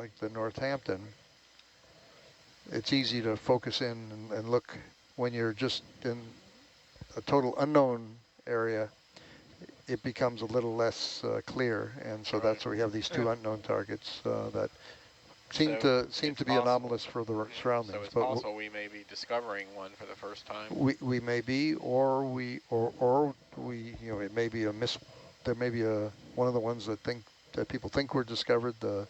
like the Northampton, it's easy to focus in and look. When you're just in a total unknown area, it becomes a little less clear, and so that's where we have these two unknown targets that seem to be anomalous for the surroundings. So it's possible we may be discovering one for the first time. We may be, or we it may be a miss. There may be one of the ones that people think were discovered. The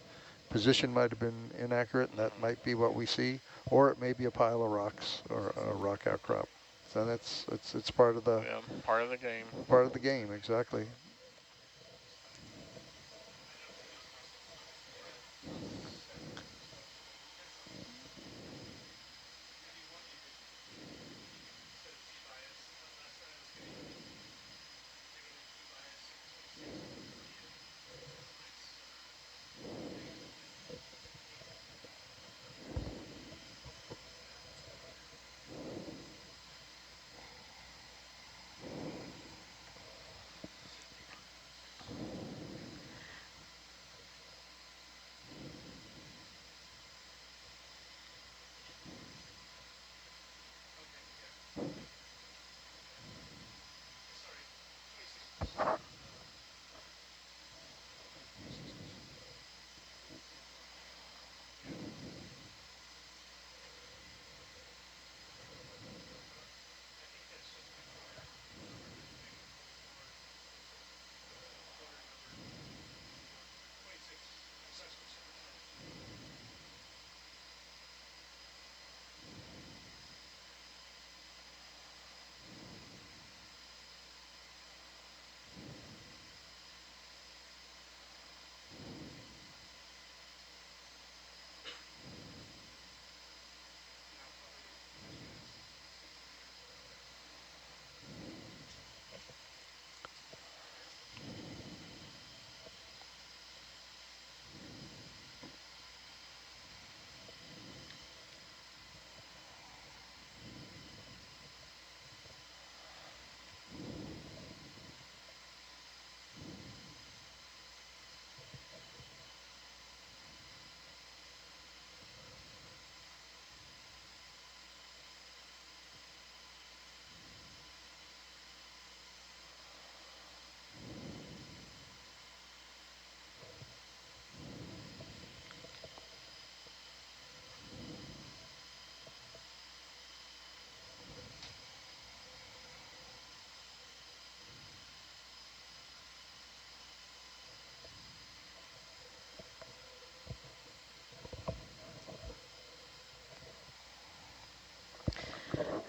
position might have been inaccurate, and that might be what we see, or it may be a pile of rocks or a rock outcrop. So it's part of the part of the game. Part of the game, exactly.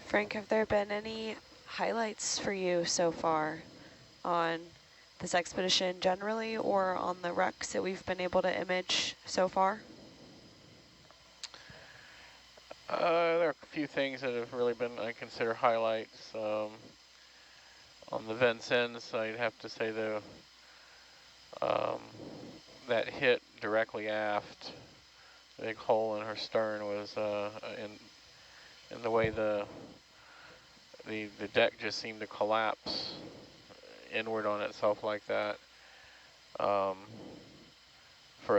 Frank, have there been any highlights for you so far on this expedition generally or on the wrecks that we've been able to image so far? There are a few things that have really been, I consider, highlights. On the Vincennes, I'd have to say that hit directly aft, the big hole in her stern was in the way the deck just seemed to collapse inward on itself like that. For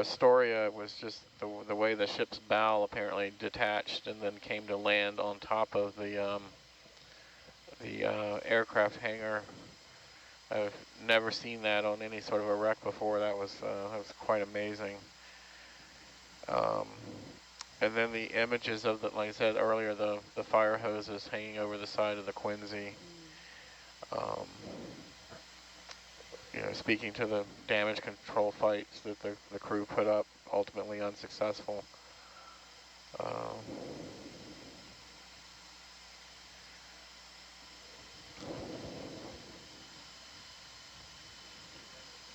Astoria, it was just the way the ship's bow apparently detached and then came to land on top of the aircraft hangar. I've never seen that on any sort of a wreck before. That was quite amazing. And then the images of the, like I said earlier, the fire hoses hanging over the side of the Quincy. You know, speaking to the damage control fights that the crew put up, ultimately unsuccessful.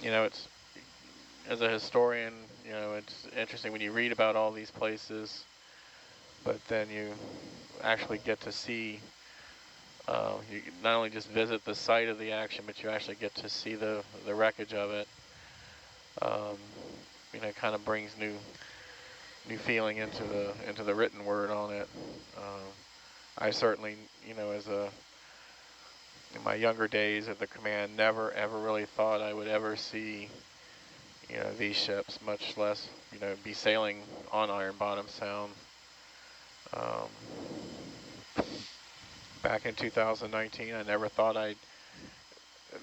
You know, it's, as a historian, you know, it's interesting when you read about all these places, but then you actually get to see, you not only just visit the site of the action, but you actually get to see the wreckage of it. You know, it kind of brings new feeling into the written word on it. I certainly, you know, in my younger days at the command, never ever really thought I would ever see, these ships, much less, be sailing on Iron Bottom Sound. Um, back in 2019, I never thought I'd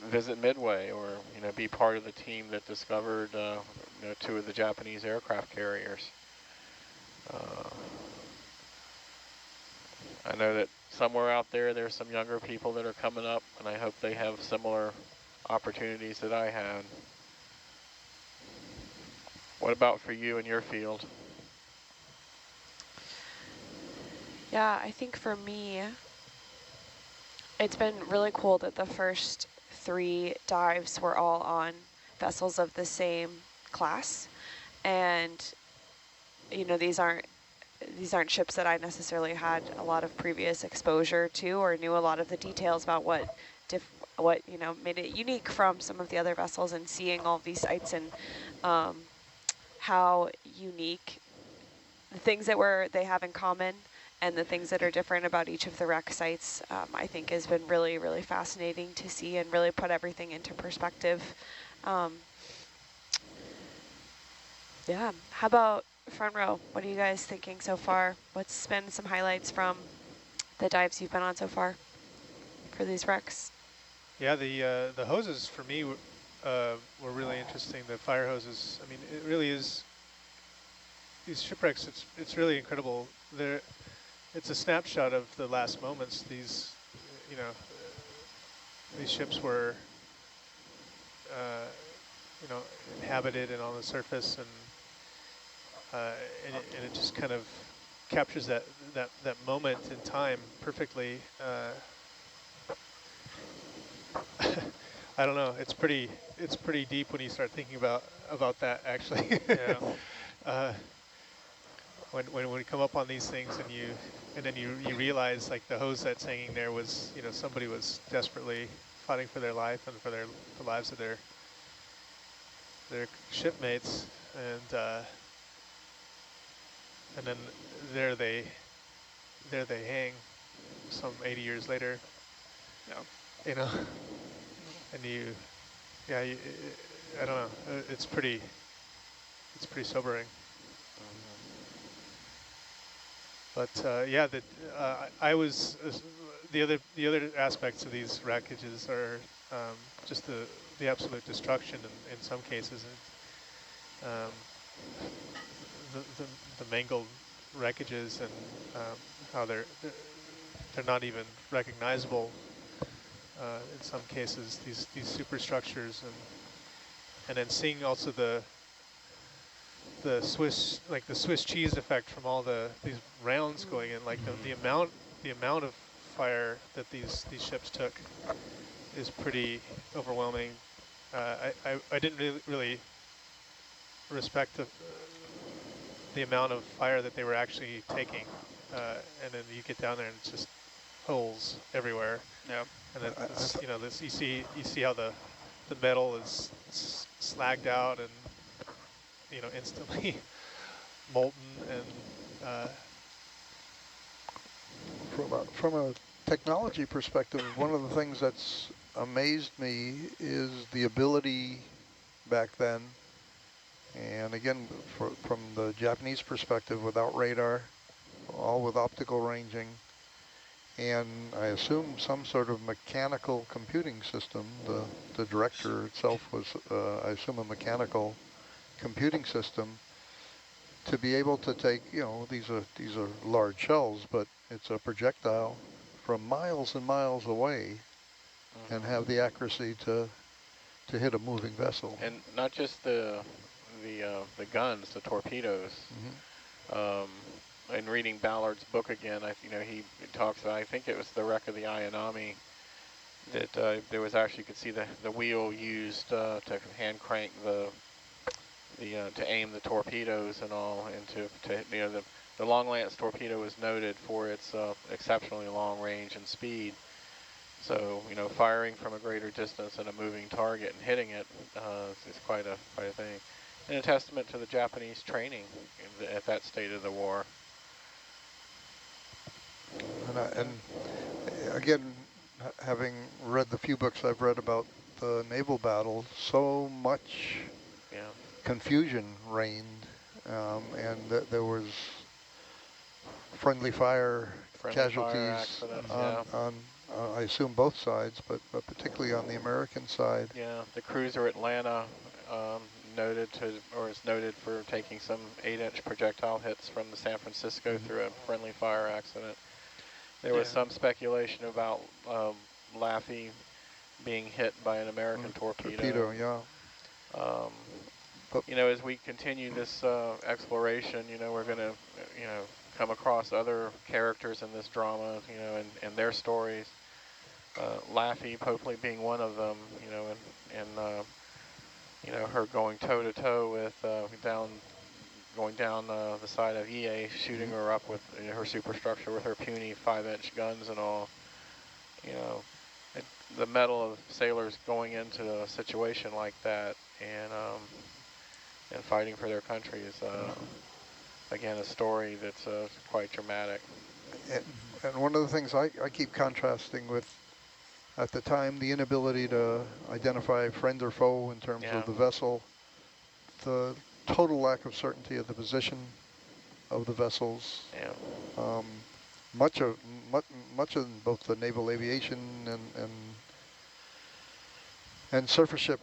visit Midway or, be part of the team that discovered, 2 of the Japanese aircraft carriers. I know that somewhere out there, there's some younger people that are coming up, and I hope they have similar opportunities that I had. What about for you in your field? Yeah, I think for me, it's been really cool that the first 3 dives were all on vessels of the same class. And, these aren't ships that I necessarily had a lot of previous exposure to or knew a lot of the details about what made it unique from some of the other vessels, and seeing all these sites and how unique the things that they have in common and the things that are different about each of the wreck sites, I think has been really, really fascinating to see and really put everything into perspective. Yeah, how about front row? What are you guys thinking so far? What's been some highlights from the dives you've been on so far for these wrecks? Yeah, the hoses for me were really interesting. The fire hoses. I mean, it really is. These shipwrecks. It's really incredible. It's a snapshot of the last moments. You know, these ships were, uh, inhabited and on the surface, and it just kind of captures that moment in time perfectly. I don't know. It's pretty deep when you start thinking about that actually. Yeah. uh, when we come up on these things and then you realize like the hose that's hanging there was, somebody was desperately fighting for their life and for the lives of their shipmates, and then there they hang some 80 years later. Yeah. And yeah, I don't know. It's pretty sobering. But yeah, I was the other aspects of these wreckages are just the absolute destruction in some cases, and the mangled wreckages, and how they're not even recognizable in some cases. These superstructures, and then seeing also the Swiss cheese effect from all these rounds going in, like the amount of fire that these ships took is pretty overwhelming. I didn't really respect the amount of fire that they were actually taking, and then you get down there and it's just holes everywhere. Yeah. And then this you see how the metal is slagged out and instantly molten, and From a technology perspective, one of the things that's amazed me is the ability back then, and again, from the Japanese perspective, without radar, all with optical ranging, and I assume some sort of mechanical computing system. The director itself was, I assume, a mechanical computing system to be able to take, these are large shells, but it's a projectile from miles and miles away, and have the accuracy to hit a moving vessel. And not just the guns, the torpedoes. In reading Ballard's book again, he talks about, I think it was the wreck of the Ayanami, that there was actually, you could see the wheel used to hand crank to aim the torpedoes and all, and the Long Lance torpedo is noted for its exceptionally long range and speed. So, firing from a greater distance at a moving target and hitting it is quite a thing. And a testament to the Japanese training at that state of the war. And again, having read the few books I've read about the naval battle, so much confusion reigned, and there was friendly fire Friendly fire casualties accidents, on, yeah. I assume both sides, but particularly on the American side. Yeah, the cruiser Atlanta is noted for taking some 8-inch projectile hits from the San Francisco through a friendly fire accident. There was some speculation about Laffey being hit by an American torpedo. Torpedo, yeah. Um, But you know, as we continue this exploration, you know, we're going to, you know, come across other characters in this drama, you know, and their stories. Laffey hopefully being one of them, you know, and you know, her going toe-to-toe with going down the side of EA, shooting her up with her superstructure with her puny 5-inch guns and all. You know, the mettle of sailors going into a situation like that and fighting for their country is, again, a story that's quite dramatic. and one of the things I keep contrasting with, at the time, the inability to identify friend or foe in terms Yeah, of the vessel, the total lack of certainty of the position of the vessels. yeah, Much of much of both the naval aviation and surface ship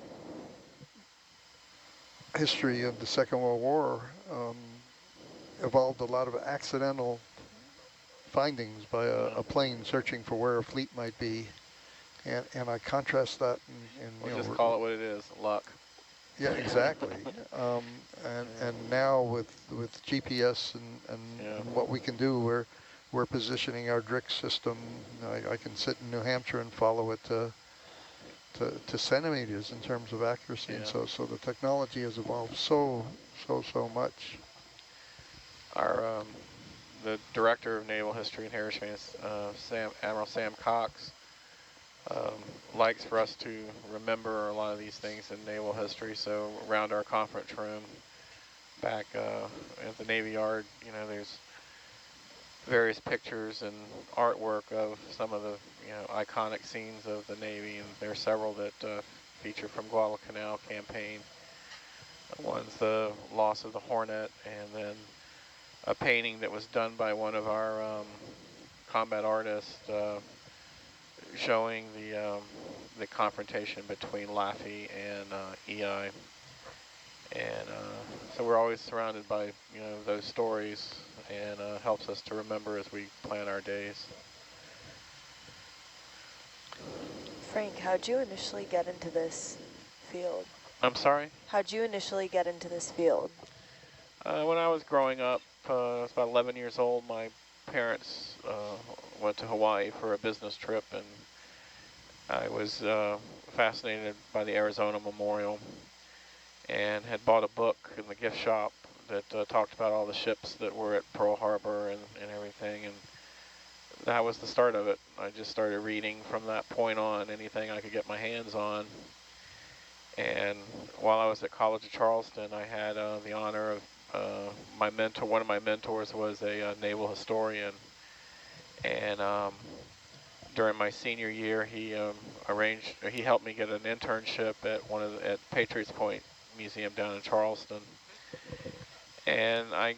history of the Second World War evolved a lot of accidental findings by a plane searching for where a fleet might be, and I contrast that in we'll you just know, call it what it is, luck. yeah, exactly. And now with GPS Yeah, and what we can do, we're positioning our Drix system. I can sit in New Hampshire and follow it to centimeters in terms of accuracy, and yeah. so the technology has evolved so much. Our the director of Naval History and Heritage, Admiral Sam Cox, likes for us to remember a lot of these things in naval history. So around our conference room back at the Navy Yard, you know, there's various pictures and artwork of some of the, you know, iconic scenes of the Navy, and there are several that feature from Guadalcanal campaign. One's the loss of the Hornet, and then a painting that was done by one of our combat artists showing the confrontation between Laffey and EI. And so we're always surrounded by, you know, those stories, and helps us to remember as we plan our days. Frank, how'd you initially get into this field? I'm sorry? How'd you initially get into this field? When I was growing up, I was about 11 years old, my parents went to Hawaii for a business trip, and I was fascinated by the Arizona Memorial and had bought a book in the gift shop that talked about all the ships that were at Pearl Harbor and everything, and that was the start of it. I just started reading from that point on anything I could get my hands on. And while I was at College of Charleston, I had the honor of my mentor. One of my mentors was a naval historian, and during my senior year, he helped me get an internship at at Patriots Point Museum down in Charleston. And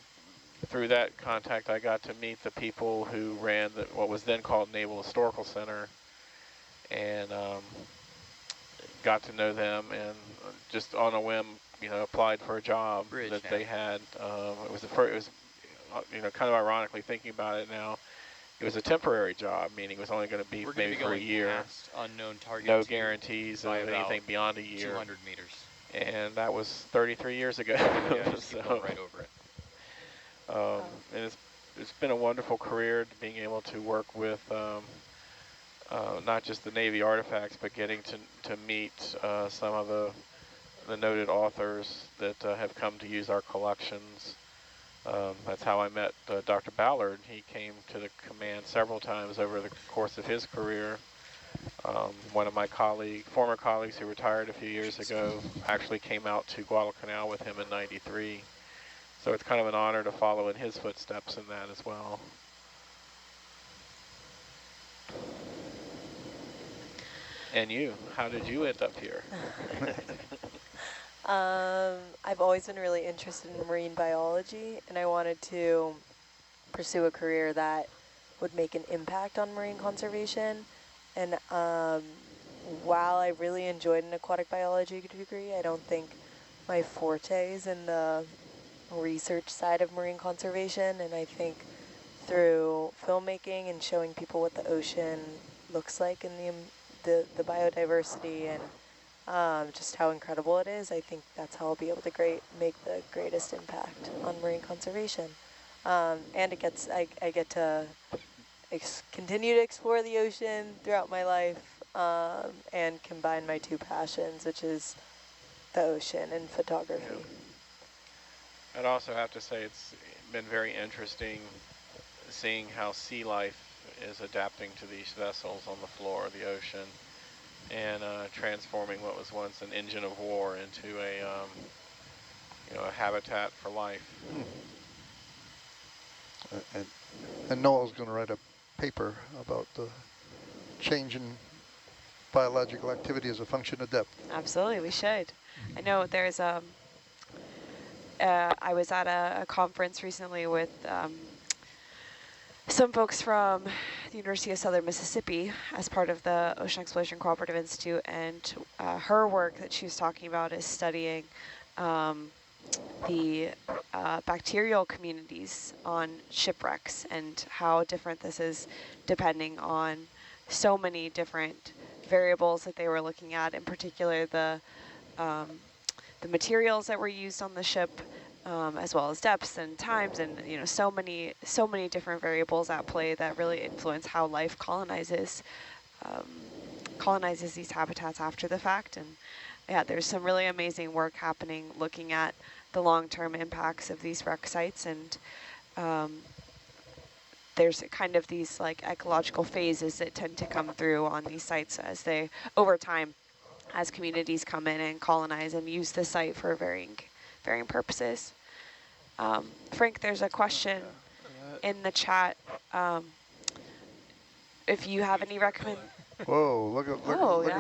through that contact, I got to meet the people who ran what was then called Naval Historical Center, and got to know them, and just on a whim, you know, applied for a job that they had. It was you know, kind of ironically thinking about it now, it was a temporary job, meaning it was only going to be maybe for a year. Unknown target. No guarantees of anything beyond a year. 200 meters. And that was 33 years ago. Yeah, just so, keep going right over it. And it's been a wonderful career, being able to work with not just the Navy artifacts, but getting to meet some of the noted authors that have come to use our collections. That's how I met Dr. Ballard. He came to the command several times over the course of his career. One of my former colleagues who retired a few years ago actually came out to Guadalcanal with him in '93. So it's kind of an honor to follow in his footsteps in that as well. And you, how did you end up here? I've always been really interested in marine biology, and I wanted to pursue a career that would make an impact on marine conservation. And while I really enjoyed an aquatic biology degree, I don't think my forte is in the research side of marine conservation. And I think through filmmaking and showing people what the ocean looks like and the biodiversity and just how incredible it is, I think that's how I'll be able to make the greatest impact on marine conservation. And it gets I get to continue to explore the ocean throughout my life and combine my two passions, which is the ocean and photography. Yeah. I'd also have to say it's been very interesting seeing how sea life is adapting to these vessels on the floor of the ocean and transforming what was once an engine of war into a a habitat for life. And Noel's going to write a paper about the change in biological activity as a function of depth. Absolutely, we should. I know there's I was at a conference recently with some folks from the University of Southern Mississippi as part of the Ocean Exploration Cooperative Institute, and her work that she was talking about is studying the bacterial communities on shipwrecks and how different this is depending on so many different variables that they were looking at, in particular the materials that were used on the ship, as well as depths and times, and so many different variables at play that really influence how life colonizes these habitats after the fact. And yeah, there's some really amazing work happening looking at the long-term impacts of these wreck sites, and there's kind of these like ecological phases that tend to come through on these sites as they, over time, as communities come in and colonize and use the site for varying purposes. Frank, there's a question in the chat. If you have any Whoa, look at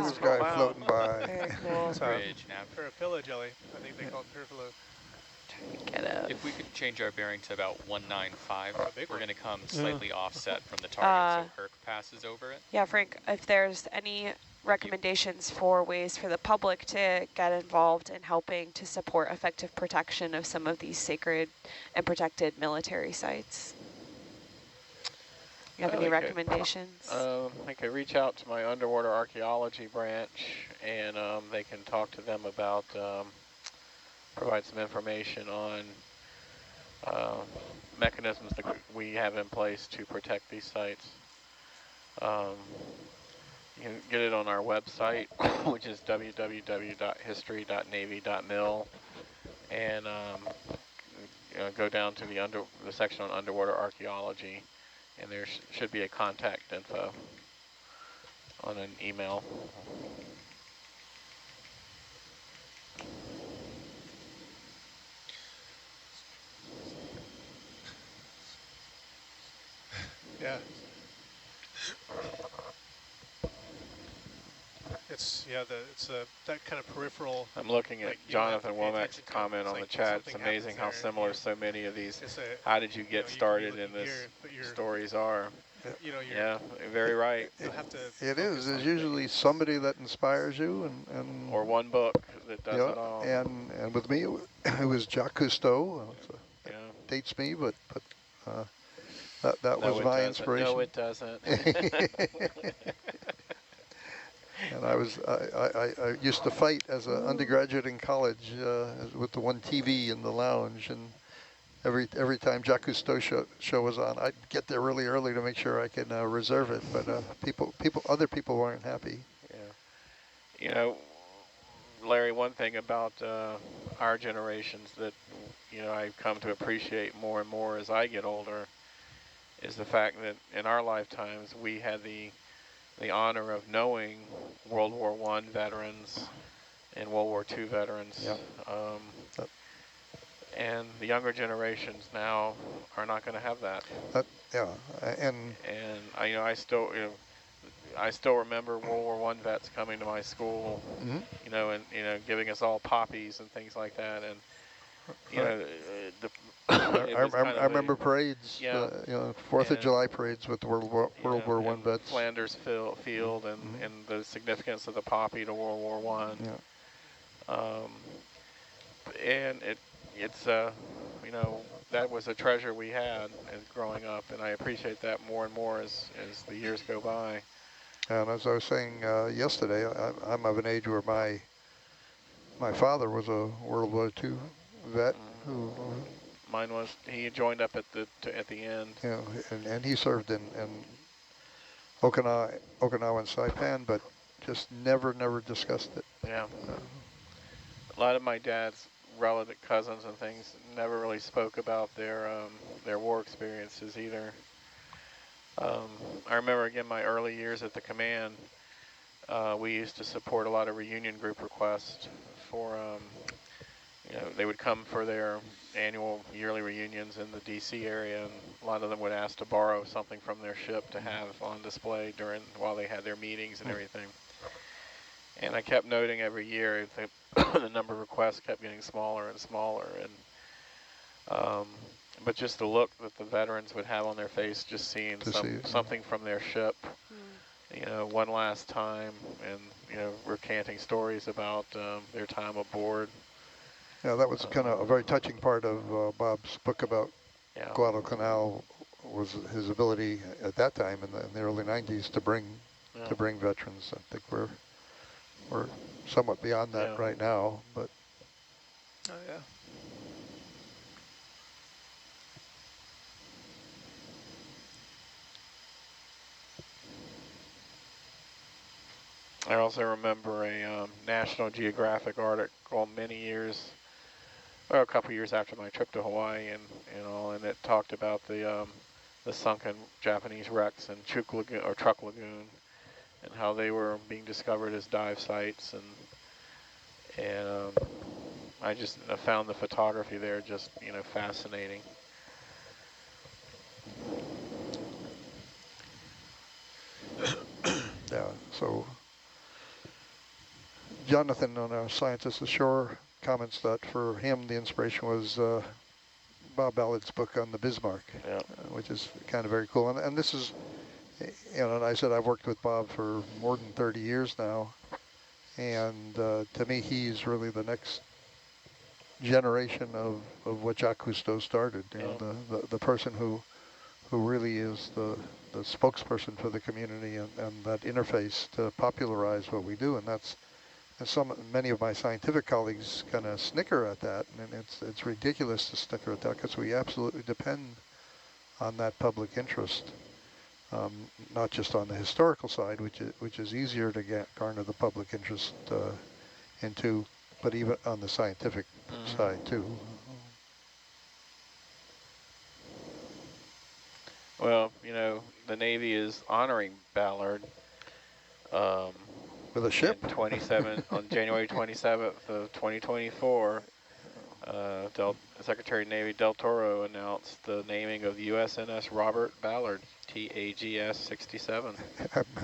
this guy floating by. Very cool. Bridge nav. Peripilla jelly, I think they call it peripilla. If we could change our bearing to about 195, we're going to come Yeah. slightly offset from the target, so Herc passes over it. Yeah, Frank, if there's any recommendations for ways for the public to get involved in helping to support effective protection of some of these sacred and protected military sites. You have any recommendations? I could reach out to my underwater archaeology branch, and they can talk to them about, provide some information on mechanisms that we have in place to protect these sites. You can get it on our website, which is www.history.navy.mil, and go down to the section on underwater archaeology, and there should be a contact info on an email. Yeah. It's that kind of peripheral. I'm looking at like, Jonathan you have to pay Womack's attention to comment it. on the It's chat. like It's something amazing how happens there, similar and so many of these it's how did you get you could be started in looking this here, but you're, stories are. you're Yeah, very right. you'll have to It focus is. on There's usually somebody that inspires you, and Or one book that does yeah, it all. and with me it was Jacques Cousteau. So Yeah. that dates me, but that No, was it my doesn't. inspiration. No, it doesn't. And I used to fight as an undergraduate in college with the one TV in the lounge, and every time Jacques Cousteau show was on, I'd get there really early to make sure I could reserve it. But other people weren't happy. Yeah. Larry, one thing about our generations that I've come to appreciate more and more as I get older is the fact that in our lifetimes we had the honor of knowing World War I veterans and World War II veterans. Yep. And the younger generations now are not going to have that. Yeah, and I still, I still remember World War I vets coming to my school, you know, and, you know, giving us all poppies and things like that. And, you know, it was kind I of remember parades, yeah, you know, 4th of and, July parades with World War I and vets. Flanders Field and the significance of the poppy to World War I. Yeah. And it's you know, that was a treasure we had as growing up, and I appreciate that more and more as the years go by. And as I was saying yesterday, I'm of an age where my father was a World War II vet who, Mine was, he joined up at the end. you know, and he served in Okinawa and Saipan, but just never discussed it. Yeah. A lot of my dad's relative cousins and things never really spoke about their war experiences either. I remember, again, my early years at the command, we used to support a lot of reunion group requests for, you know, they would come for their annual yearly reunions in the DC area, and a lot of them would ask to borrow something from their ship to have on display while they had their meetings and everything. And I kept noting every year that the number of requests kept getting smaller and smaller, and but just the look that the veterans would have on their face, just seeing something from their ship, you know, one last time, and, you know, recanting stories about their time aboard. Yeah, that was kind of a very touching part of Bob's book about Guadalcanal, was his ability at that time in the early 90s to bring veterans. I think we're somewhat beyond that right now, but. Oh yeah. I also remember a National Geographic article many years, or a couple years after my trip to Hawaii, and it talked about the sunken Japanese wrecks in Truk Lagoon, and how they were being discovered as dive sites, and I just found the photography there just, you know, fascinating. Yeah, so Jonathan, on our scientist ashore, comments that for him the inspiration was Bob Ballard's book on the Bismarck, which is kind of very cool. And this is, you know, and I said I've worked with Bob for more than 30 years now, and to me he's really the next generation of what Jacques Cousteau started. You know, the person who really is the spokesperson for the community and that interface to popularize what we do, and that's. And many of my scientific colleagues kind of snicker at that, and it's ridiculous to snicker at that because we absolutely depend on that public interest, not just on the historical side, which is easier to garner the public interest into, but even on the scientific side too. Well, you know, the Navy is honoring Ballard. With a ship? On January 27th of 2024, Secretary of Navy Del Toro announced the naming of the USNS Robert Ballard, TAGS 67.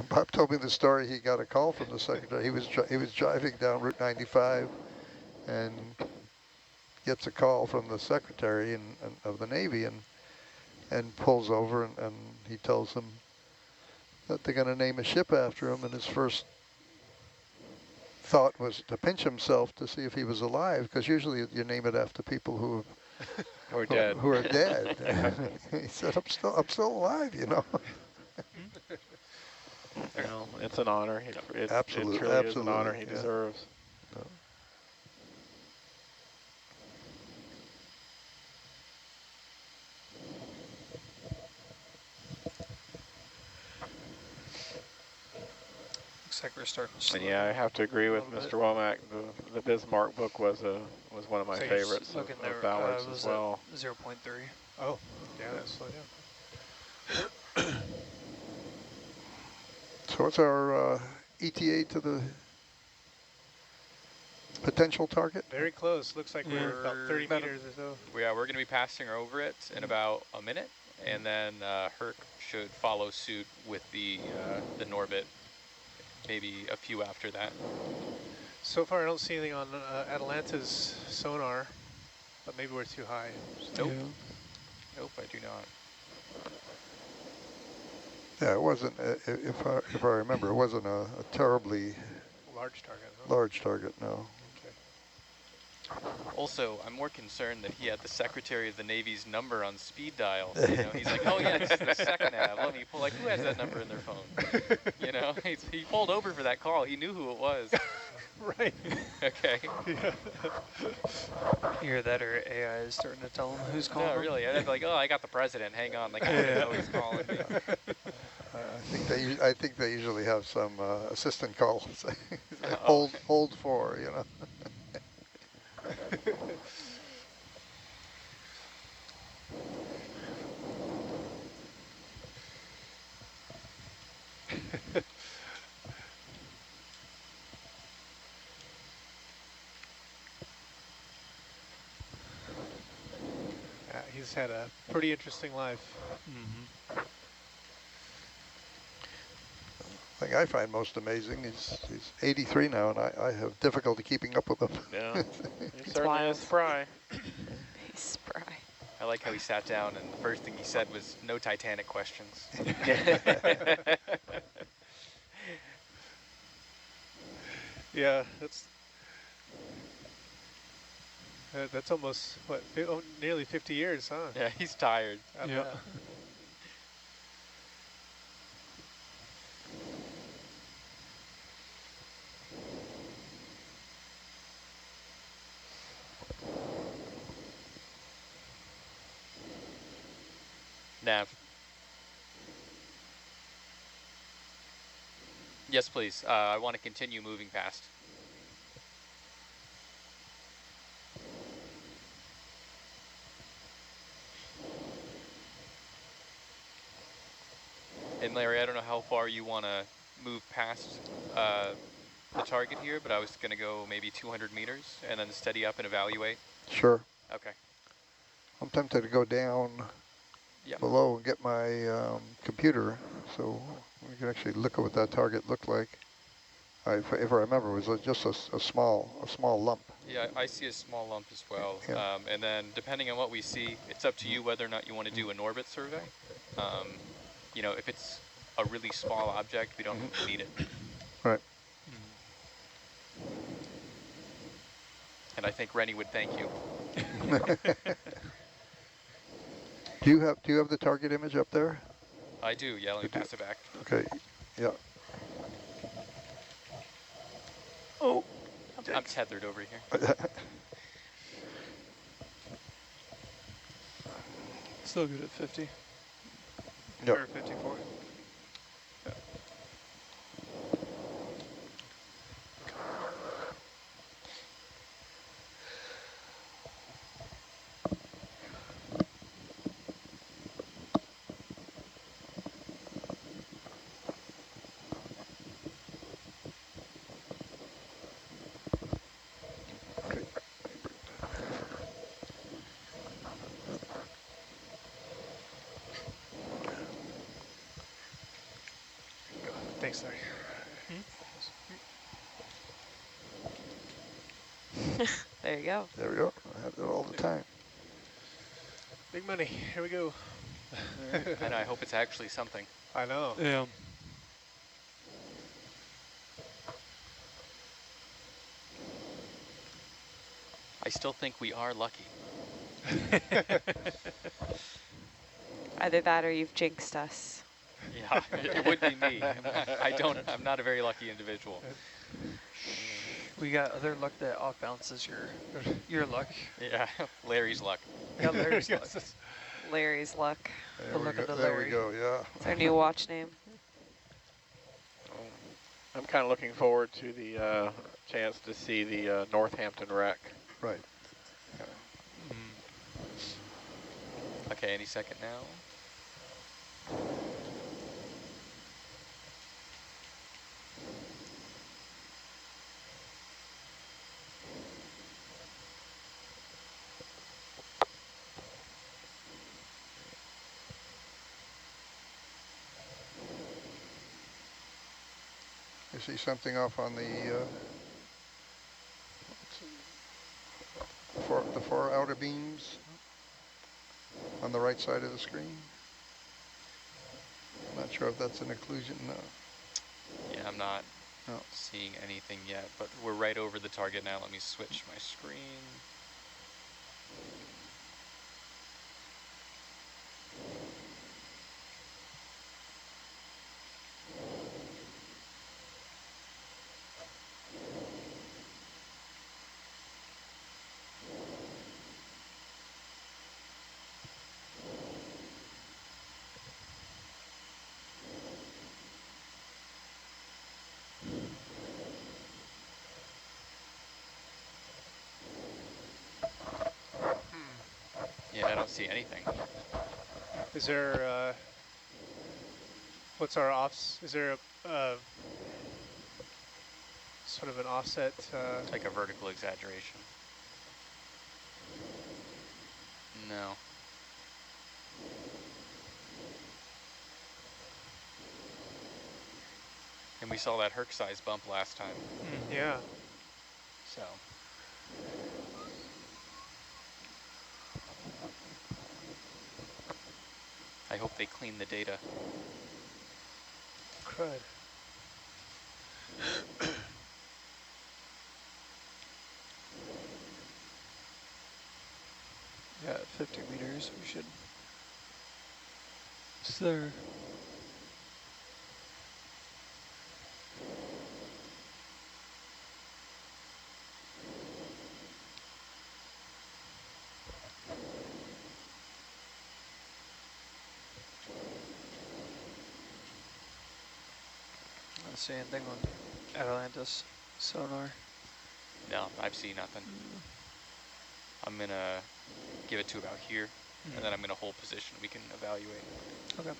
Bob told me the story. He got a call from the secretary. He was driving down Route 95 and gets a call from the secretary of the Navy and pulls over and he tells him that they're going to name a ship after him, and his first thought was to pinch himself to see if he was alive, because usually you name it after people who are dead. Who are dead. He said, "I'm still alive, you know." Well, it's an honor. It Absolutely, truly is an honor he deserves. No. Looks like we're starting to slow. And yeah, I have to agree with Mr. Womack. The Bismarck book was one of my favorites of Ballard's as well. 0.3. Oh, yeah, that's slow down. So what's our ETA to the potential target? Very close. Looks like we're about 30 meters or so. Yeah, we're going to be passing over it in about a minute, and then Herc should follow suit with the norbit maybe a few after that. So far, I don't see anything on Atalanta's sonar, but maybe we're too high. Nope. Yeah. Nope, I do not. Yeah, it wasn't, if I remember, it wasn't a terribly Large target, huh? large target, no. Okay. Also, I'm more concerned that he had the Secretary of the Navy's number on speed dial. You know, he's like, oh yeah, this is the second nav. Let me pull. Like, who has that number in their phone? You know, he pulled over for that call. He knew who it was. Right. Okay. Yeah. You hear that, or AI is starting to tell him who's calling No, him? really. I'd be like, oh, I got the president. Hang on. Like, I don't know who's calling me. I think they usually have some assistant call. Oh. hold for, you know. He's had a pretty interesting life. Mm-hmm. Thing I find most amazing is he's 83 now, and I have difficulty keeping up with him. Yeah, he certainly wild. is spry. He's spry. I like how he sat down and the first thing he said was, no Titanic questions. Yeah, that's almost, what, nearly 50 years, huh? Yeah, he's tired. Yeah. Nav. Yes, please. I want to continue moving past. And Larry, I don't know how far you want to move past the target here, but I was going to go maybe 200 meters and then steady up and evaluate. Sure. Okay. I'm tempted to go down below and get my computer so we can actually look at what that target looked like. If I remember, it was just a small lump. Yeah, I see a small lump as well. Yeah. And then depending on what we see, it's up to you whether or not you want to do an orbit survey. You know, if it's a really small object, we don't need it. Right. And I think Rennie would thank you. Do you have the target image up there? I do, yeah, let me pass it back. Okay, yeah. Oh, I'm tethered over here. still good at 50. Yep. Or 54. Thanks, Larry. There you go. There we go. I have it all the time. Big money. Here we go. And I hope it's actually something. I know. Yeah. I still think we are lucky. Either that or you've jinxed us. Yeah, it would be me. I'm not a very lucky individual. We got other luck that off balances your luck. Yeah, Larry's luck. Yeah, Larry's luck. Larry's luck. The luck of the There we Larry. go, yeah. It's our new watch name. I'm kind of looking forward to the chance to see the Northampton wreck. Right. Okay, any second now. see something off on the four outer beams on the right side of the screen? Not sure if that's an occlusion. No. Yeah, I'm not No. seeing anything yet, but we're right over the target now. Let me switch my screen. Yeah, I don't see anything. Is there, what's our offs? Is there a sort of an offset? Like a vertical exaggeration. No. And we saw that Herc size bump last time. Yeah. So. I hope they clean the data. Crud. Yeah, at 50 meters, we should. It's there. I don't see anything on Atlantis sonar. No, I've seen nothing. I'm gonna give it to about here, and then I'm gonna hold position. We can evaluate. Okay.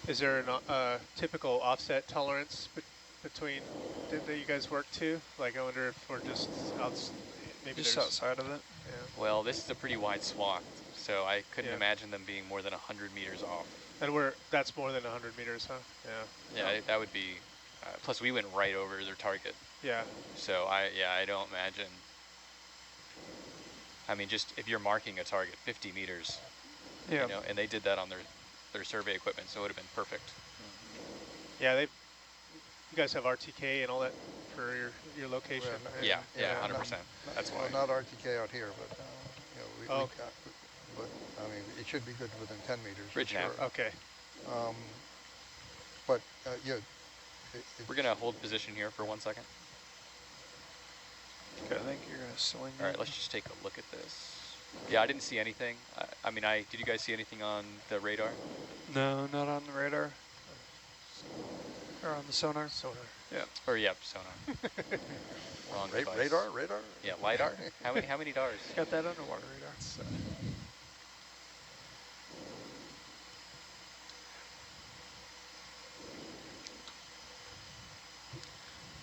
Is there a typical offset tolerance between that you guys work to? Like, I wonder if we're just maybe Just there's outside of it. Yeah. Well, this is a pretty wide swath, so I couldn't Yeah. imagine them being more than 100 meters off. And that's more than 100 meters, huh? Yeah. Yeah, that would be. Plus, we went right over their target. Yeah. So I don't imagine. I mean, just if you're marking a target 50 meters, Yeah. you know, and they did that on their survey equipment, so it would have been perfect. Yeah, you guys have RTK and all that for your location. Yeah, Yeah, 100%. That's why. Well, not RTK out here, but you know, we Okay. got, but I mean, it should be good within 10 meters. Bridge for nav. sure. Okay. But yeah, We're gonna hold position here for 1 second. Okay, I think you're gonna swing. All right, let's just take a look at this. Yeah, I didn't see anything. I mean, did you guys see anything on the radar? No, not on the radar. Or on the sonar. Sonar. Yeah. Or yeah, sonar. Wrong device. radar. Yeah, LiDAR. How many DARs? Got that underwater radar.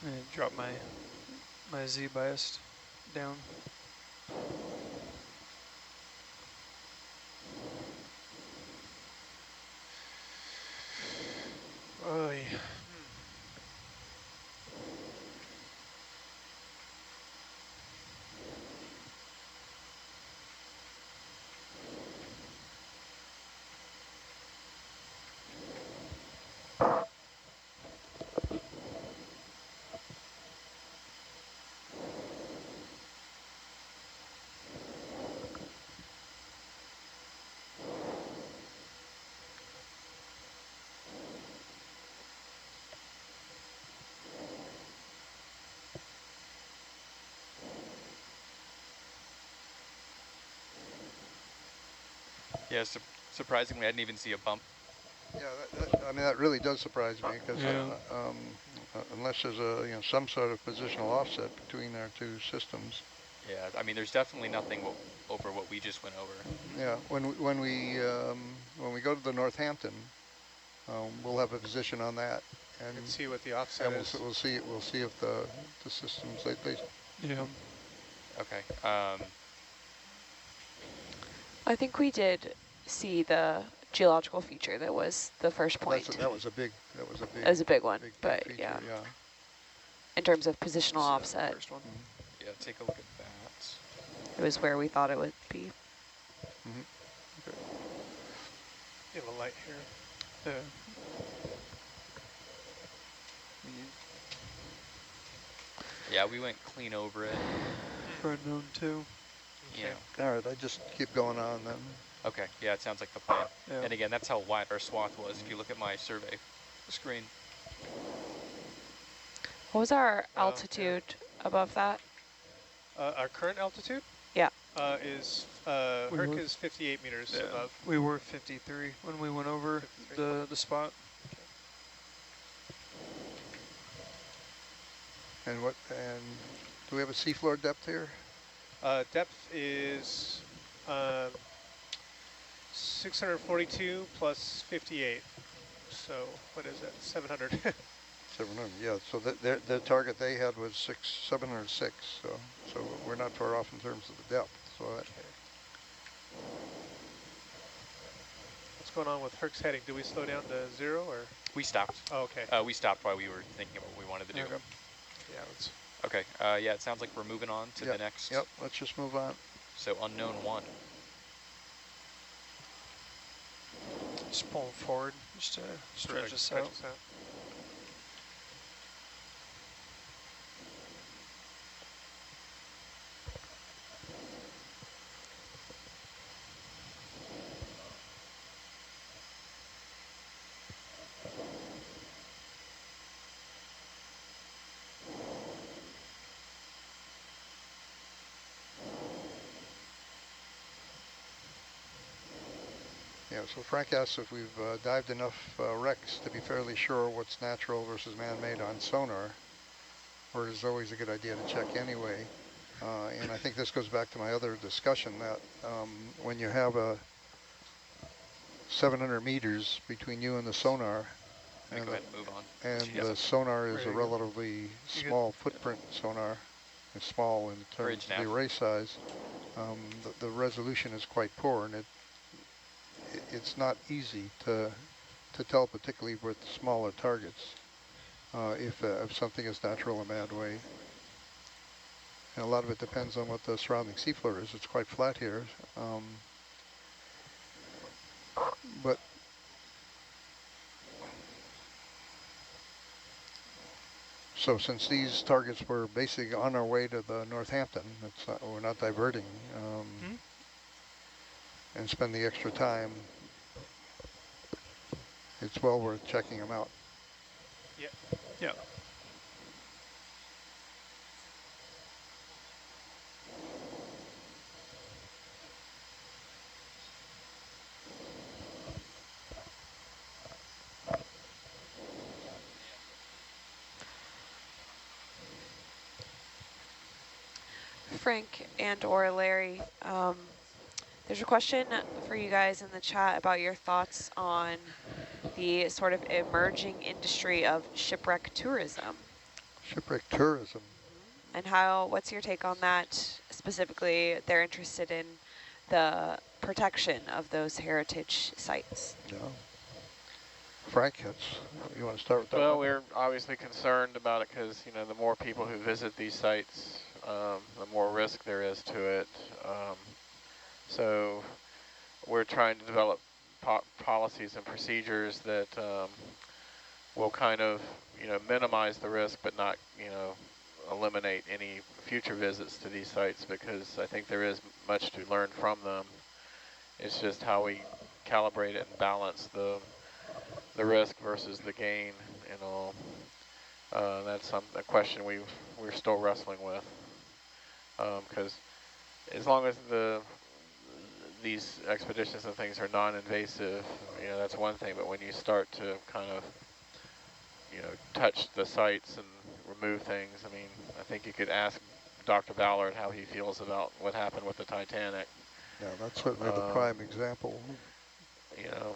I'm gonna drop my Z bias down. Oh, yeah. Yeah, surprisingly, I didn't even see a bump Yeah, I mean, that really does surprise me because Yeah. unless there's a some sort of positional offset between our two systems. Yeah, I mean, there's definitely nothing over what we just went over. Yeah, when we go to the Northampton, we'll have a position on that, and And see what the offset is. we'll see if the systems they Yeah. Okay. I think we did see the geological feature that was the first point. that was a big It was a big one, big but feature. yeah, Yeah. in terms of positional So, offset, first one. Yeah, take a look at that. it was where we thought it would be. You have a light here. Yeah. Yeah, we went clean over it. For unknown too. Yeah. All right, I just keep going on then. Okay. Yeah, it sounds like the plan. Yeah. And again, that's how wide our swath was. If you look at my survey screen. What was our Yeah. altitude above that? Our current altitude Yeah. is We Herc were- is 58 meters Yeah. above. We were 53 when we went over 53. the spot. And do we have a seafloor depth here? Depth is 642 plus 58. So what is that? 700. 700. Yeah. So the target they had was 706. So we're not far off in terms of the depth. So that, What's going on with Herc's heading? Do we slow down to 0 or? We stopped. Oh, okay. We stopped while we were thinking of what we wanted to do. Okay. Yeah. Let's. Okay. Yeah, it sounds like we're moving on to the next. Yep. Let's just move on. So unknown 1. Just pulling forward, just to stretch us out. Yeah, so Frank asks if we've dived enough wrecks to be fairly sure what's natural versus man-made on sonar, or is it always a good idea to check anyway. And I think this goes back to my other discussion that when you have a 700 meters between you and the sonar, Let me go ahead and move on. and Yes. the sonar is There a you go. relatively small footprint sonar, it's small in terms Bridge of the nav. array size, the resolution is quite poor, and it's not easy to tell, particularly with smaller targets, if something is natural or man-made. And a lot of it depends on what the surrounding seafloor is. It's quite flat here, but so since these targets were basically on our way to the Northampton, we're not diverting, and spend the extra time, it's well worth checking them out. Yep. Yeah. Frank and or Larry, there's a question for you guys in the chat about your thoughts on the sort of emerging industry of shipwreck tourism. Shipwreck tourism. And what's your take on that? Specifically, they're interested in the protection of those heritage sites. Yeah. Frank, you want to start with that? Well, one? we're obviously concerned about it because, you know, the more people who visit these sites, the more risk there is to it. So we're trying to develop policies and procedures that will kind of, you know, minimize the risk but not, you know, eliminate any future visits to these sites, because I think there is much to learn from them. It's just how we calibrate it and balance the risk versus the gain and all. That's a question we're still wrestling with, because as long as the these expeditions and things are non-invasive, that's one thing. But when you start to kind of, touch the sites and remove things, I mean, I think you could ask Dr. Ballard how he feels about what happened with the Titanic. Yeah, that's certainly the prime example. You know.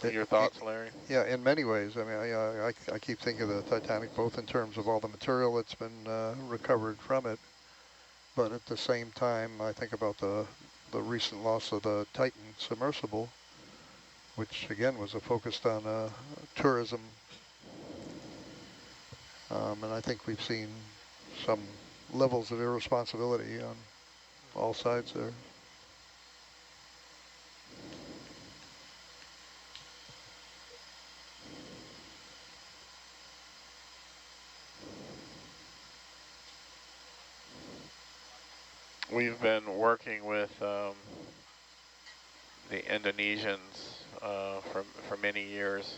Your thoughts, Larry? Yeah, in many ways. I mean, I keep thinking of the Titanic both in terms of all the material that's been recovered from it, but at the same time, I think about the recent loss of the Titan submersible, which again was focused on tourism, and I think we've seen some levels of irresponsibility on all sides there. We've been working with the Indonesians for many years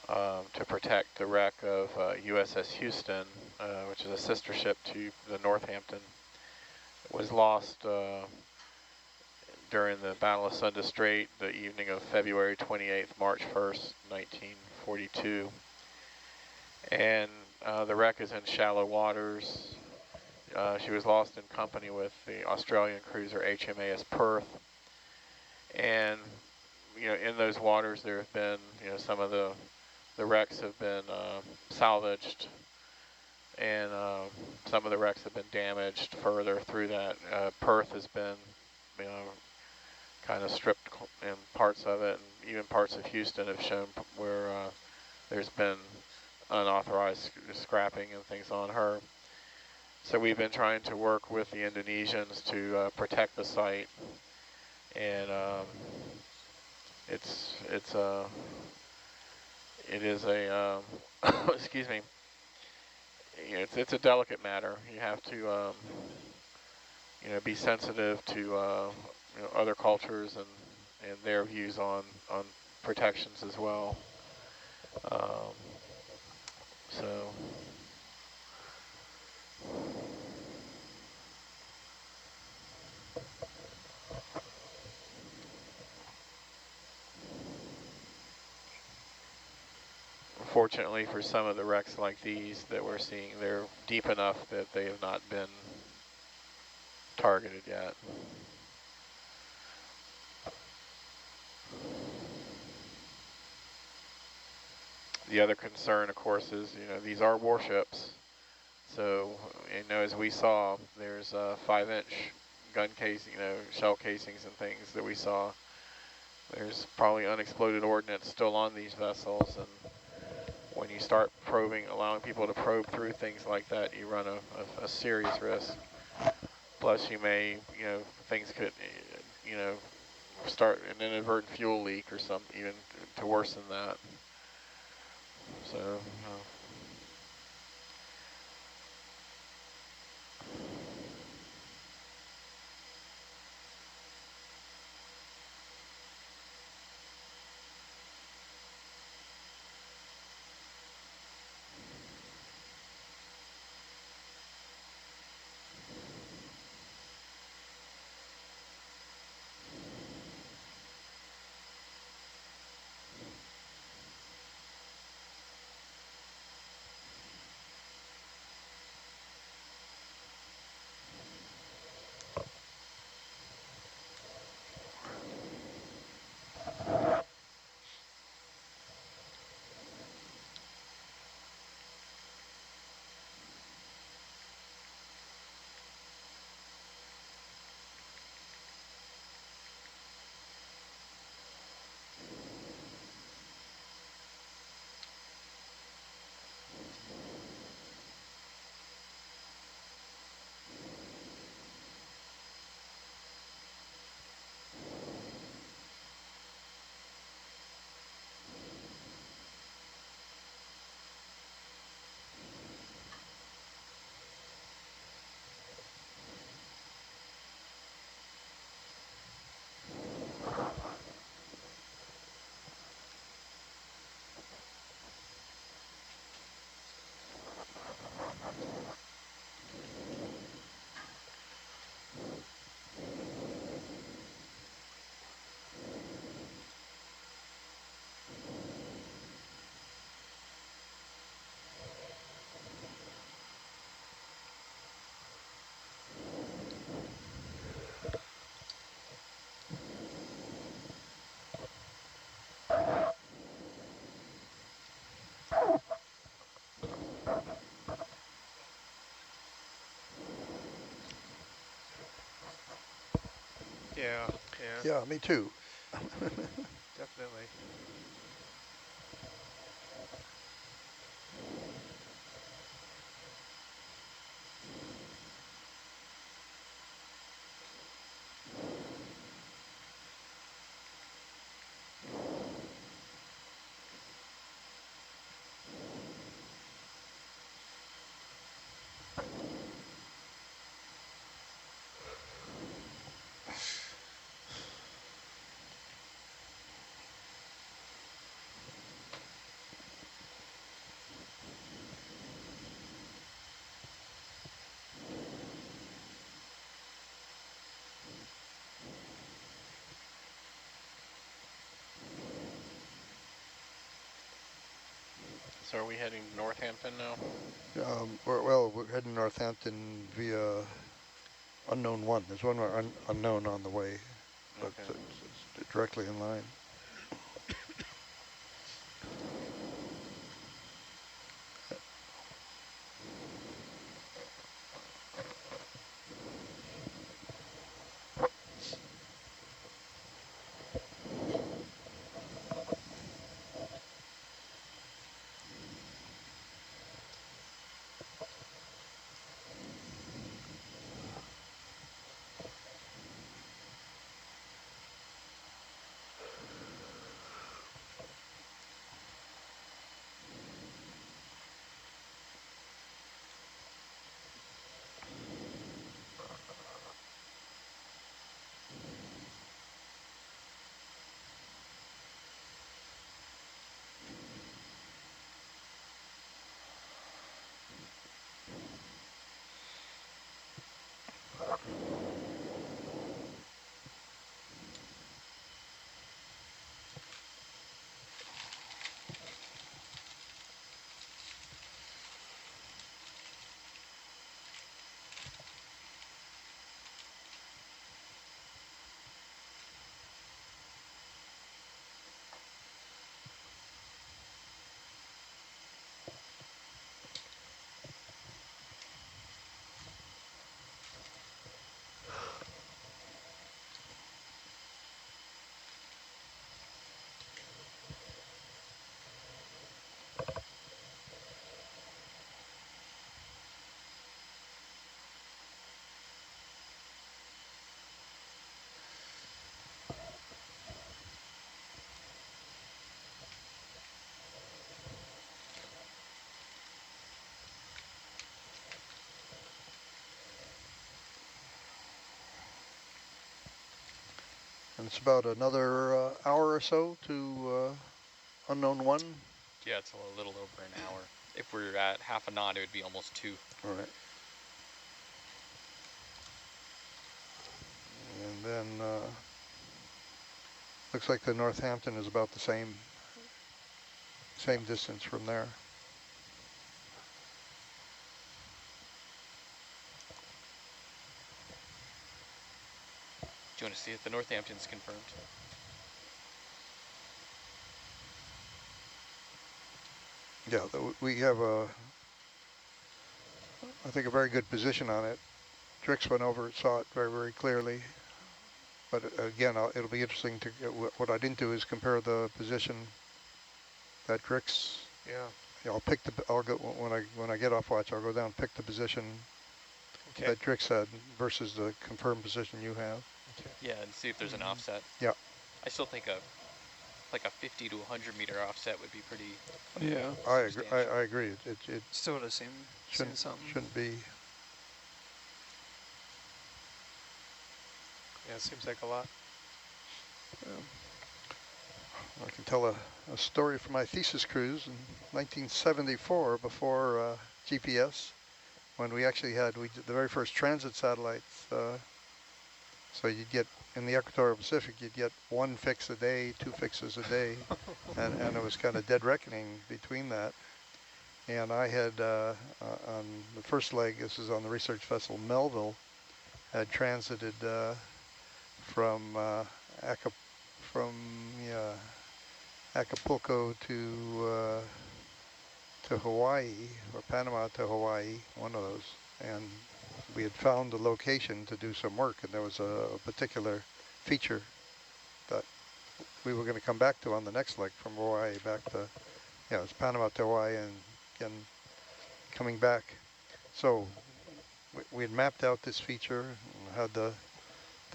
to protect the wreck of USS Houston, which is a sister ship to the Northampton. It was lost during the Battle of Sunda Strait, the evening of February 28th, March 1st, 1942. And the wreck is in shallow waters. She was lost in company with the Australian cruiser HMAS Perth. And, in those waters there have been, some of the wrecks have been salvaged, and some of the wrecks have been damaged further through that. Perth has been, kind of stripped in parts of it, and even parts of Houston have shown where there's been unauthorized scrapping and things on her. So we've been trying to work with the Indonesians to protect the site, and it is a excuse me. It's a delicate matter. You have to be sensitive to other cultures and their views on protections as well. So. Fortunately for some of the wrecks like these that we're seeing, they're deep enough that they have not been targeted yet. The other concern, of course, is, these are warships. So, as we saw, there's 5-inch gun casing, shell casings and things that we saw. There's probably unexploded ordnance still on these vessels, and when you start probing, allowing people to probe through things like that, you run a serious risk. Plus, you may, things could, start an inadvertent fuel leak or something, even to worsen that. So. Yeah, yeah, Yeah, me too. definitely. So are we heading to Northampton now? We're heading Northampton via unknown 1. There's one more unknown on the way, but Okay. it's directly in line. And it's about another hour or so to unknown 1. Yeah, it's a little over an hour. If we're at half a knot, it would be almost 2. All right. And then looks like the Northampton is about the same distance from there. Do you want to see if the Northampton's confirmed? Yeah, we have I think a very good position on it. Drix went over it, saw it very, very clearly. But again, it'll be interesting to what I didn't do is compare the position that Drix. Yeah. I'll go when I get off watch. I'll go down and pick the position that Drix had versus the confirmed position you have. Okay. Yeah, and see if there's an offset. Yeah. I still think like a 50 to 100 meter offset would be pretty. Yeah. I agree. I agree. It Still would have seen something. Shouldn't be. Yeah, it seems like a lot. I can tell a story from my thesis cruise in 1974 before GPS, when we actually had did the very first transit satellites. So you'd get, in the equatorial Pacific, you'd get 1 fix a day, 2 fixes a day, and it was kind of dead reckoning between that. And I had, on the first leg, this is on the research vessel Melville, had transited from Acapulco to Hawaii, or Panama to Hawaii, one of those. And we had found the location to do some work, and there was a particular feature that we were going to come back to on the next leg from Hawaii back to, it's Panama to Hawaii and again coming back. So we had mapped out this feature and had the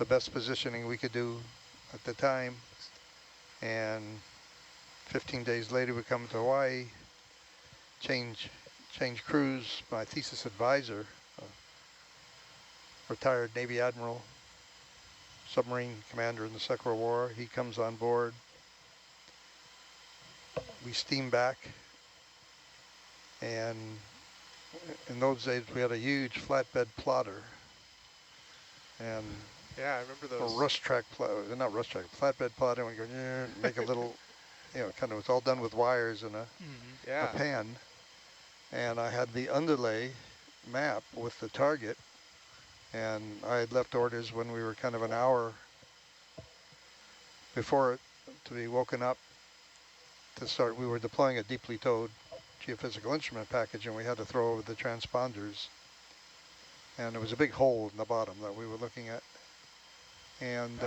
best positioning we could do at the time. And 15 days later, we come to Hawaii, change crews. My thesis advisor, retired Navy Admiral, submarine commander in the Second World War, he comes on board. We steam back, and in those days we had a huge flatbed plotter, and Yeah, I remember those. a rust track plotter, not rust track, flatbed plotter, and we go, make a little, kind of, it's all done with wires in a Yeah. pan. And I had the underlay map with the target, and I had left orders when we were kind of an hour before it to be woken up to start. We were deploying a deeply towed geophysical instrument package, and we had to throw over the transponders. And there was a big hole in the bottom that we were looking at. And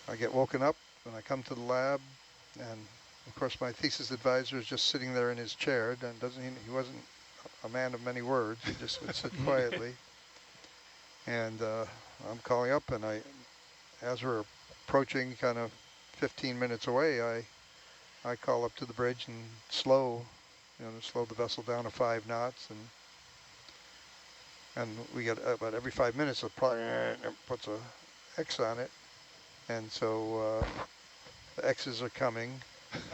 I get woken up, and I come to the lab, and of course my thesis advisor is just sitting there in his chair, and he wasn't a man of many words. He just would sit quietly. And I'm calling up, and as we're approaching kind of 15 minutes away, I call up to the bridge and slow the vessel down to 5 knots, and we get about every 5 minutes it puts a X on it, and so the X's are coming,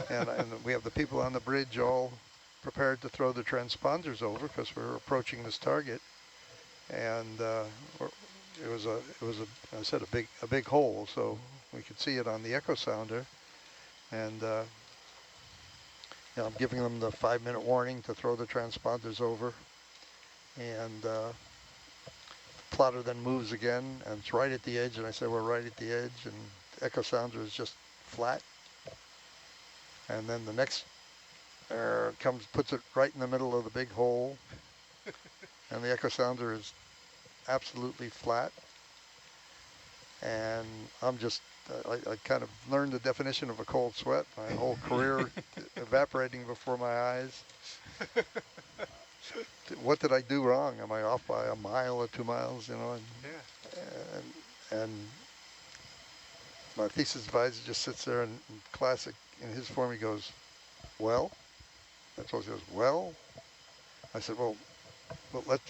and we have the people on the bridge all prepared to throw the transponders over because we're approaching this target, and it was I said a big hole, so we could see it on the echo sounder, and I'm giving them the 5-minute warning to throw the transponders over, and plotter then moves again, and it's right at the edge, and I said we're right at the edge, and the echo sounder is just flat, and then the next puts it right in the middle of the big hole, and the echo sounder is absolutely flat, and I'm just I kind of learned the definition of a cold sweat. My whole career evaporating before my eyes. What did I do wrong? Am I off by a mile or 2 miles? And my thesis advisor just sits there and classic in his form. He goes, "Well," that's what he goes. "Well," I said, "Well,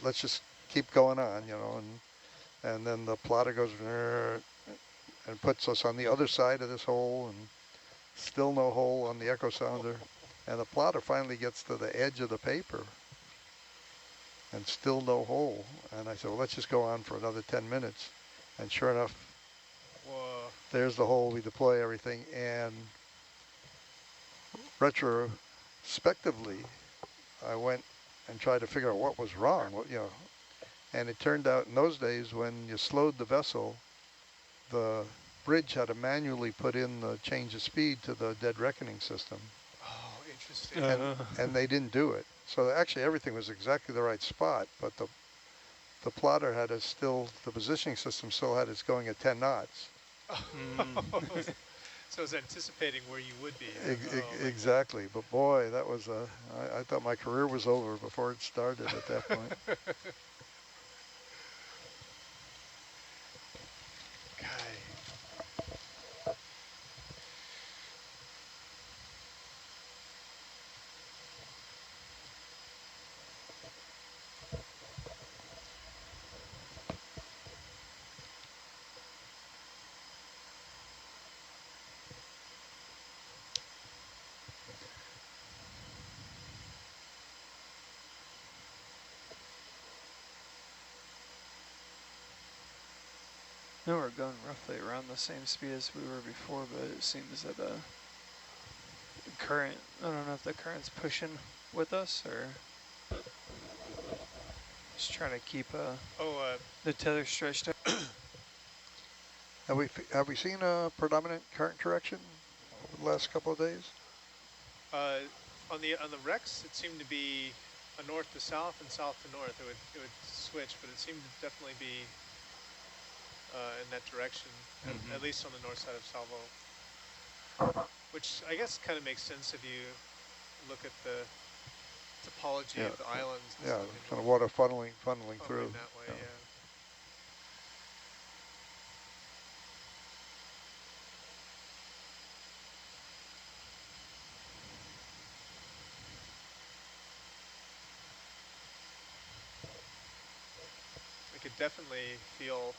let's just keep going on, and then the plotter goes and puts us on the other side of this hole, and still no hole on the echo sounder, and the plotter finally gets to the edge of the paper, and still no hole. And I said, well, let's just go on for another 10 minutes. And sure enough, Whoa. There's the hole. We deploy everything, and retrospectively, I went and tried to figure out what was wrong. And it turned out in those days when you slowed the vessel, the bridge had to manually put in the change of speed to the dead reckoning system. Oh, interesting. And they didn't do it. So actually everything was exactly the right spot, but the plotter had the positioning system still had it going at 10 knots. So it's anticipating where you would be. Exactly, but boy, that was I thought my career was over before it started at that point. No, we're going roughly around the same speed as we were before, but it seems that the current, I don't know if the current's pushing with us or just trying to keep the tether stretched out. Have we seen a predominant current correction the last couple of days? On the Rex, it seemed to be a north to south and south to north. It would switch, but it seemed to definitely be in that direction, at least on the north side of Salvo. Which I guess kind of makes sense if you look at the topology of the islands. Yeah, kind of water funneling through. That way, yeah. We could definitely feel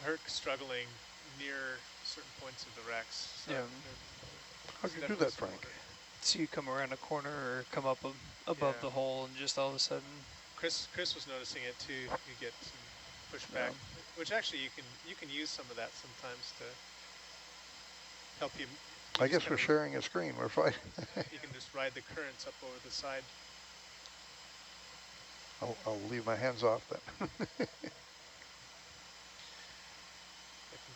Herc struggling near certain points of the wrecks. So Yeah. How can you do that, Frank? So you come around a corner or come up above the hole, and just all of a sudden. Chris was noticing it too. You get some pushback, which actually you can use some of that sometimes to help you. I guess we're sharing a screen. We're fine. You can just ride the currents up over the side. I'll leave my hands off then. It can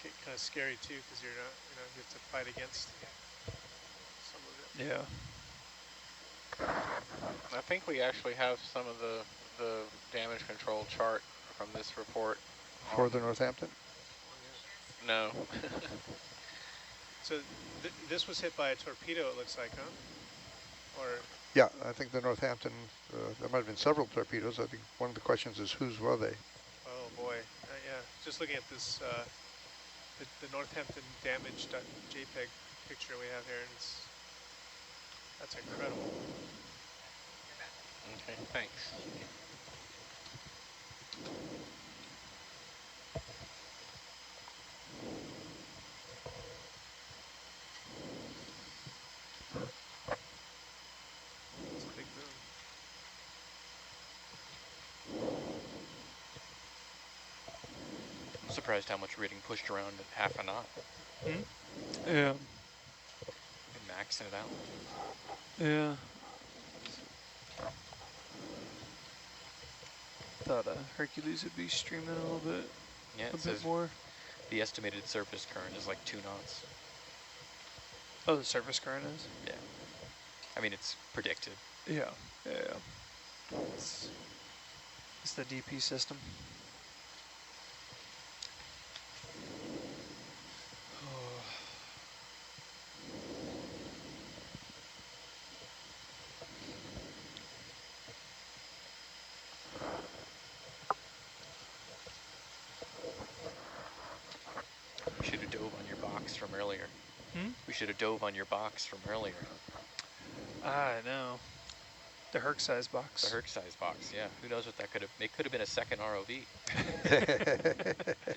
get kind of scary too, because you're not, you have to fight against some of it. Yeah. I think we actually have some of the damage control chart from this report. For the Northampton? No. So this was hit by a torpedo, it looks like, huh? Or yeah, I think the Northampton, there might have been several torpedoes. I think one of the questions is whose were they? Oh boy, yeah. Just looking at this, the Northampton damage.jpg picture we have here, and that's incredible. Okay, thanks. It's a big boom. I'm surprised how much we're getting pushed around at half a knot. Yeah. And maxing it out. Yeah. Thought Hercules would be streaming a little bit. Yeah, a bit more. The estimated surface current is like 2 knots. Oh, the surface current is? Yeah. I mean, it's predicted. Yeah. Yeah. It's the DP system. We should have dove on your box from earlier. We should have dove on your box from earlier. I know. The Herc size box. The Herc size box, yeah. Who knows what that could have... It could have been a second ROV.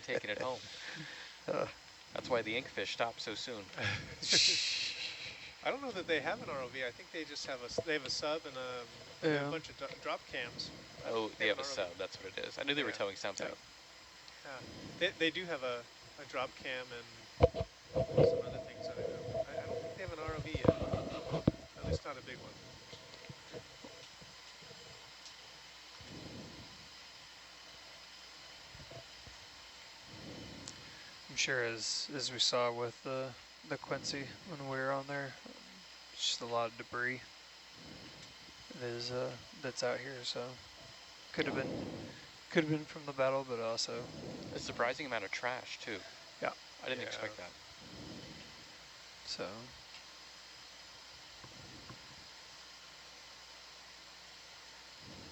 Taking it home. That's why the inkfish stopped so soon. I don't know that they have an ROV. I think they just have a sub and a bunch of drop cams. Oh, they have a sub. That's what it is. I knew they were towing something. Yeah. They do have a drop cam and some other things. I don't think they have an ROV yet. At least not a big one. I'm sure as we saw with the Quincy when we were on there, it's just a lot of debris that's out here, so could have been from the battle, but also A surprising amount of trash too. Yeah. I didn't expect that. So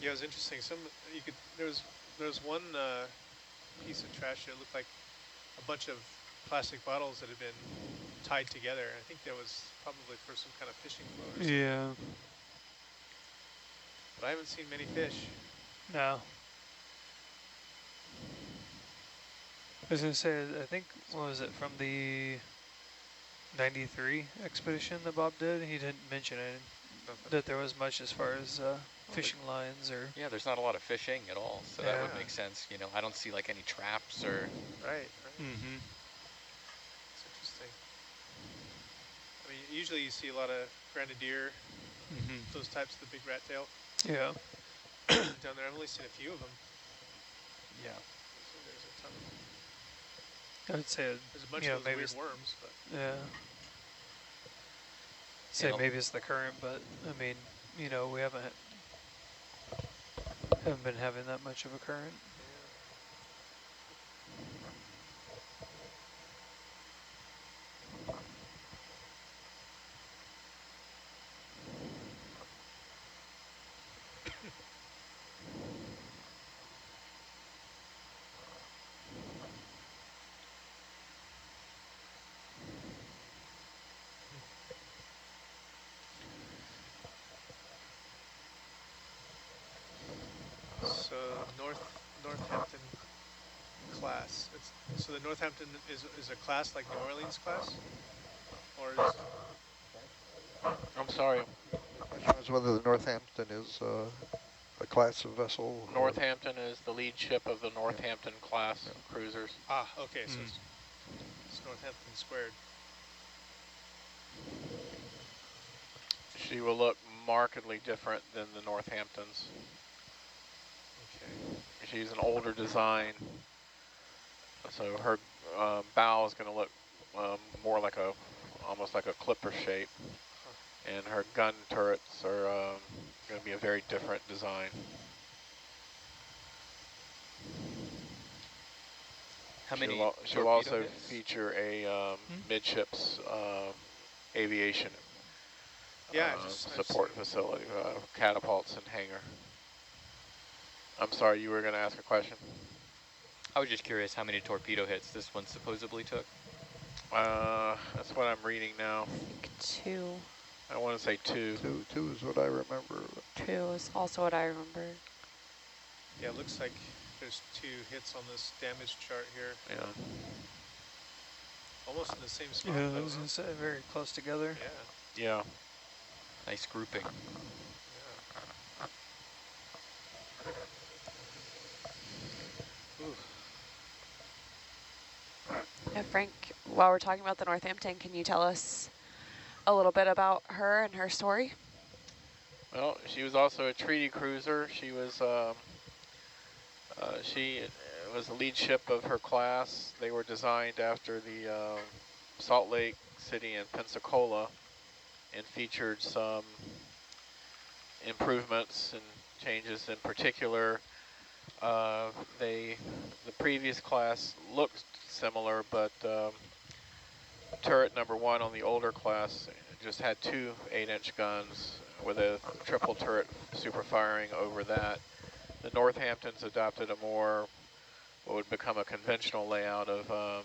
Yeah, it was interesting. There was one piece of trash that looked like a bunch of plastic bottles that had been tied together. I think that was probably for some kind of fishing float or something. yeah. But I haven't seen many fish. No. I was gonna say, I think, what was it, from the 93 expedition that Bob did? He didn't mention it, that there was much as far as fishing lines or... Yeah, there's not a lot of fishing at all, so that would make sense. You know, I don't see like any traps or... Right. Mm-hmm. It's interesting. I mean, usually you see a lot of grenadier, those types of the big rat tail Yeah. down there. I've only seen a few of them. Yeah. So there's a ton of them. I would say, There's a bunch of those weird worms, but yeah. Say maybe it's the current, but I mean, we haven't been having that much of a current. So the Northampton is a class like New Orleans class, or is I'm sorry, The question was whether the Northampton is a class of vessel. Northampton is the lead ship of the Yeah. Northampton class cruisers. okay? So it's Northampton squared. She will look markedly different than the Northamptons. Okay. She's an older design, so her bow is going to look more like almost like a clipper shape, and her gun turrets are going to be a very different design. How many She'll torpedo also hits? feature a midships aviation Yeah, I've support facility, catapults and hangar. I'm sorry, you were going to ask a question? I was just curious how many torpedo hits this one supposedly took. That's what I'm reading now. I think 2. I want to say 2. Two is what I remember. 2 is also what I remember. Yeah, it looks like there's 2 hits on this damage chart here. Yeah. Almost in the same spot. Yeah, I though, was huh? going to say very close together. Yeah. Yeah. Nice grouping. Yeah. Ooh. Yeah, Frank, while we're talking about the Northampton, can you tell us a little bit about her and her story? Well, she was also a treaty cruiser. She was the lead ship of her class. They were designed after the Salt Lake City and Pensacola, and featured some improvements and changes. In particular, the previous class looked similar, but turret number 1 on the older class just had 2 8-inch guns with a triple turret super firing over that. The Northamptons adopted a more, what would become a conventional layout of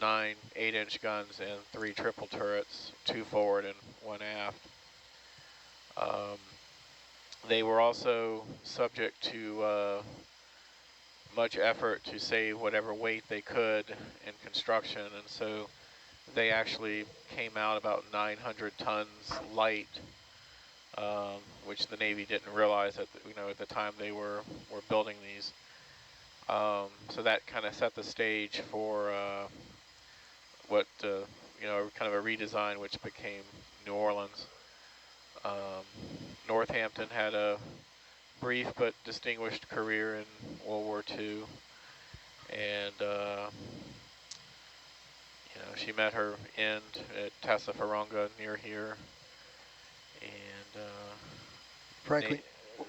9 8-inch guns and 3 triple turrets, 2 forward and 1 aft. They were also subject to much effort to save whatever weight they could in construction, and so they actually came out about 900 tons light, which the Navy didn't realize at the time they were building these. So that kind of set the stage for what kind of a redesign, which became New Orleans. Northampton had a brief but distinguished career in World War II, and she met her end at Tassafaronga near here, and Frankly,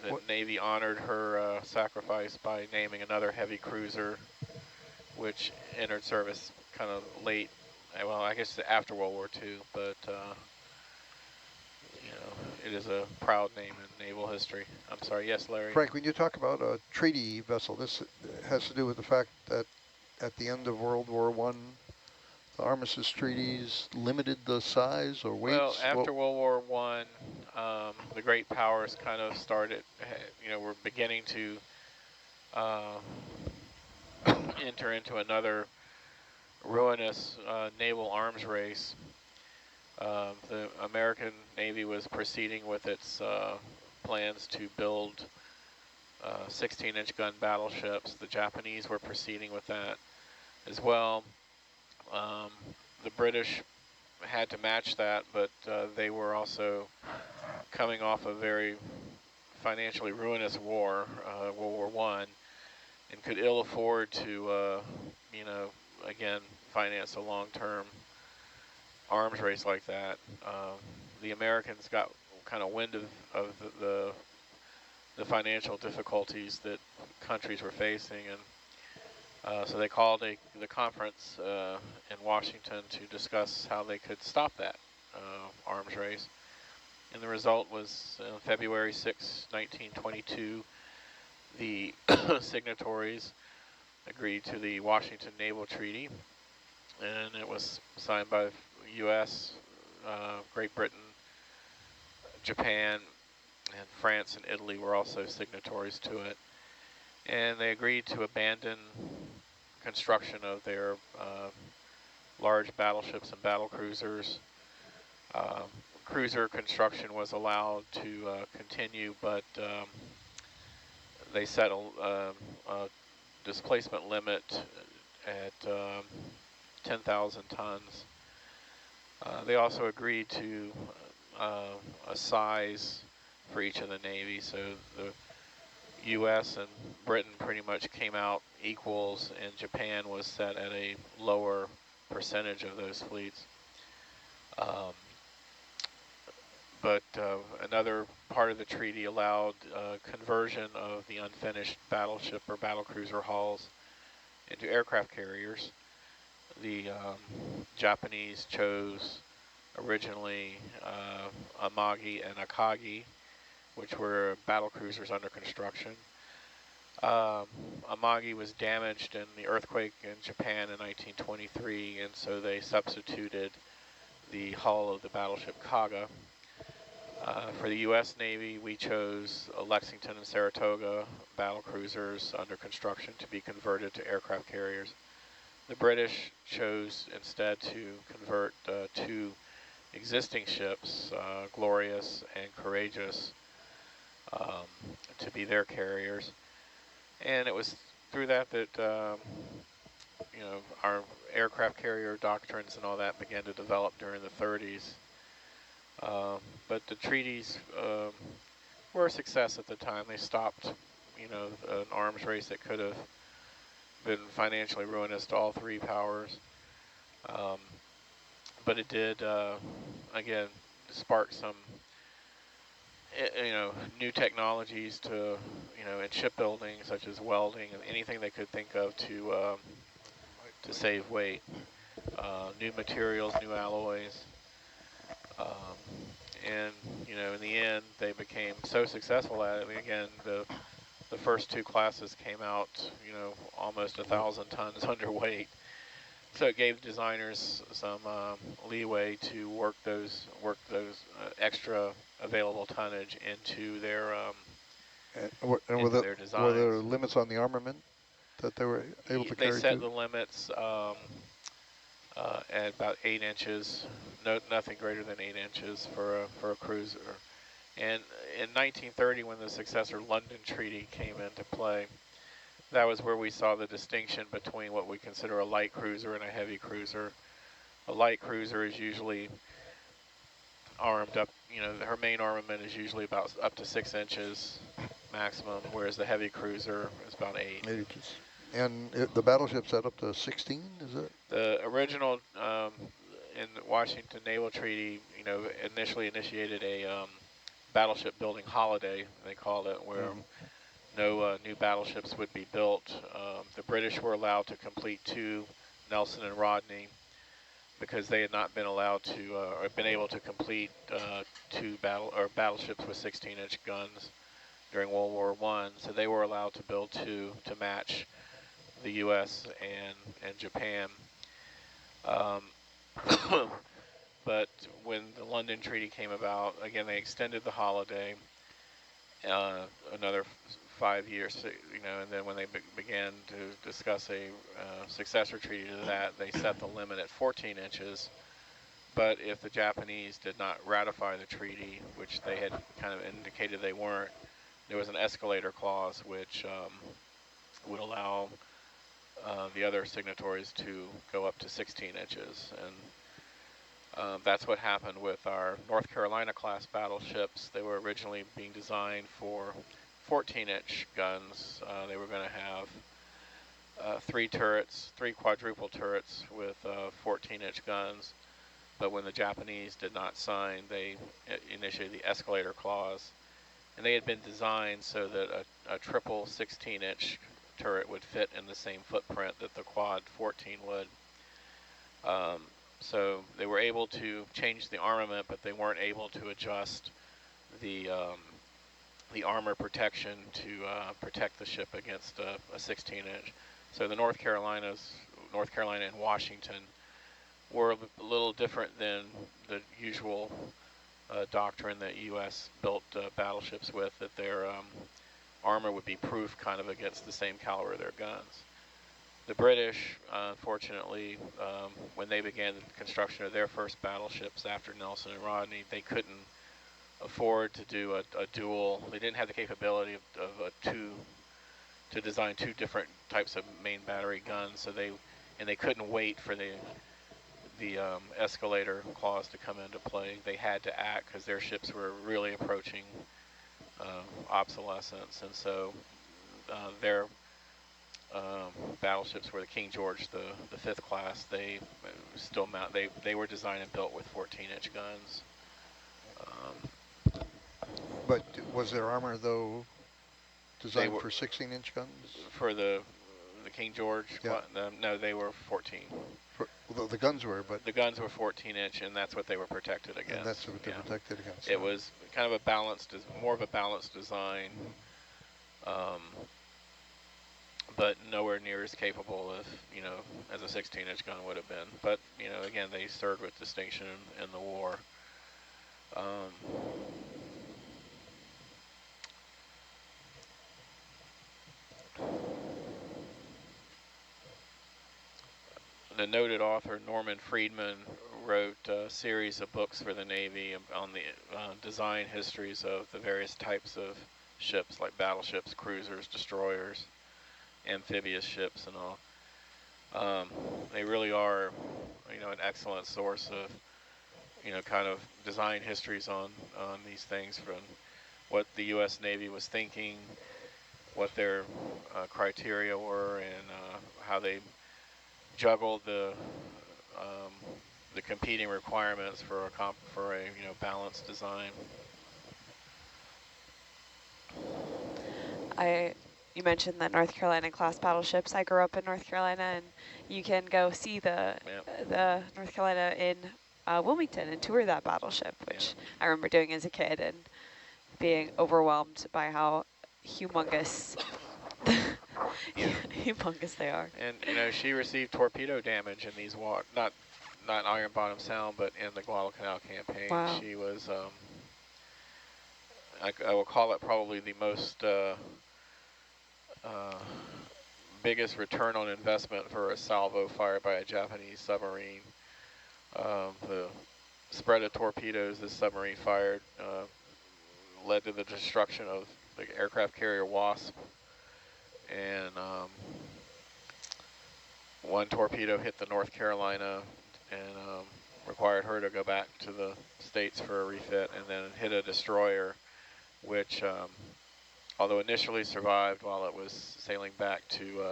the Navy honored her sacrifice by naming another heavy cruiser, which entered service kind of late, well, I guess after World War II, but it is a proud name in naval history. I'm sorry, yes, Larry? Frank, when you talk about a treaty vessel, this has to do with the fact that at the end of World War I, the armistice treaties limited the size or weights? Well, after World War I, the great powers kind of started, were beginning to enter into another ruinous naval arms race. The American Navy was proceeding with its plans to build 16-inch gun battleships. The Japanese were proceeding with that as well. The British had to match that, but they were also coming off a very financially ruinous war, World War I, and could ill afford to, again, finance a long-term arms race like that. The Americans got kind of wind of the financial difficulties that countries were facing, and so they called the conference in Washington to discuss how they could stop that arms race. And the result was February 6, 1922, the signatories agreed to the Washington Naval Treaty, and it was signed by U.S., Great Britain, Japan, and France and Italy were also signatories to it. And they agreed to abandon construction of their large battleships and battle cruisers. Cruiser construction was allowed to continue, but they set a displacement limit at 10,000 tons. They also agreed to a size for each of the navies, so the U.S. and Britain pretty much came out equals, and Japan was set at a lower percentage of those fleets. But another part of the treaty allowed conversion of the unfinished battleship or battlecruiser hulls into aircraft carriers. The Japanese chose originally Amagi and Akagi, which were battlecruisers under construction. Amagi was damaged in the earthquake in Japan in 1923, and so they substituted the hull of the battleship Kaga. For the U.S. Navy, we chose Lexington and Saratoga battlecruisers under construction to be converted to aircraft carriers. The British chose instead to convert two existing ships, Glorious and Courageous, to be their carriers. And it was through that you know, our aircraft carrier doctrines and all that began to develop during the 30s. But the treaties were a success at the time. They stopped, you know, an arms race that could have been financially ruinous to all three powers. But it did, again, spark some, you know, new technologies to, you know, in shipbuilding, such as welding and anything they could think of to save weight. New materials, new alloys. And, you know, in the end, they became so successful at it. I mean, again, the first two classes came out, you know, almost 1,000 tons underweight. So it gave designers some leeway to work those extra available tonnage into their their designs. Were there limits on the armament that they were able to carry? They set the limits at about 8 inches, nothing greater than 8 inches for a cruiser. And in 1930, when the successor London Treaty came into play, that was where we saw the distinction between what we consider a light cruiser and a heavy cruiser. A light cruiser is usually armed up, you know, her main armament is usually about up to 6 inches maximum, whereas the heavy cruiser is about 8. 8 inches. And the battleship set up to 16, is it? The original in the Washington Naval Treaty, you know, initially initiated a battleship building holiday, they called it, where no new battleships would be built. The British were allowed to complete 2, Nelson and Rodney, because they had not been allowed to, or been able to complete 2 battleships with 16-inch guns during World War I. So they were allowed to build 2 to match the U.S. and Japan. But when the London Treaty came about, again, they extended the holiday another 5 years, you know, and then when they began to discuss a successor treaty to that, they set the limit at 14 inches. But if the Japanese did not ratify the treaty, which they had kind of indicated they weren't, there was an escalator clause which would allow the other signatories to go up to 16 inches. And that's what happened with our North Carolina class battleships. They were originally being designed for 14-inch guns. They were going to have 3 turrets, 3 quadruple turrets with 14-inch guns. But when the Japanese did not sign, they initiated the escalator clause. And they had been designed so that a triple 16-inch turret would fit in the same footprint that the quad 14 would. So they were able to change the armament, but they weren't able to adjust the armor protection to protect the ship against a 16-inch. So the North Carolina and Washington were a little different than the usual doctrine that U.S. built battleships with, that their armor would be proof kind of against the same caliber of their guns. The British, unfortunately, when they began the construction of their first battleships after Nelson and Rodney, they couldn't afford to do a dual. They didn't have the capability of to design two different types of main battery guns. So they couldn't wait for the escalator clause to come into play. They had to act because their ships were really approaching obsolescence, and so their battleships were the King George, the fifth class. They still they were designed and built with 14-inch guns. But was their armor though designed for 16-inch guns? For the King George, yeah. No, they were 14. Well, the guns were, but the guns were 14-inch, and that's what they were protected against. And that's what they're protected against. It was kind of a balanced, more of a balanced design, but nowhere near as capable as as a 16-inch gun would have been. But again, they served with distinction in the war. The noted author Norman Friedman wrote a series of books for the Navy on the design histories of the various types of ships, like battleships, cruisers, destroyers, amphibious ships, and all. They really are, an excellent source of, kind of design histories on these things, from what the U.S. Navy was thinking, what their criteria were, and how they juggled the competing requirements for a balanced design. You mentioned the North Carolina class battleships. I grew up in North Carolina, and you can go see the North Carolina in Wilmington and tour that battleship, which I remember doing as a kid and being overwhelmed by how humongous humongous they are. And she received torpedo damage in these not Iron Bottom Sound, but in the Guadalcanal campaign. Wow. She was I will call it probably the most biggest return on investment for a salvo fired by a Japanese submarine. The spread of torpedoes this submarine fired led to the destruction of the aircraft carrier Wasp, and one torpedo hit the North Carolina and required her to go back to the States for a refit, and then hit a destroyer, which although initially survived while it was sailing back to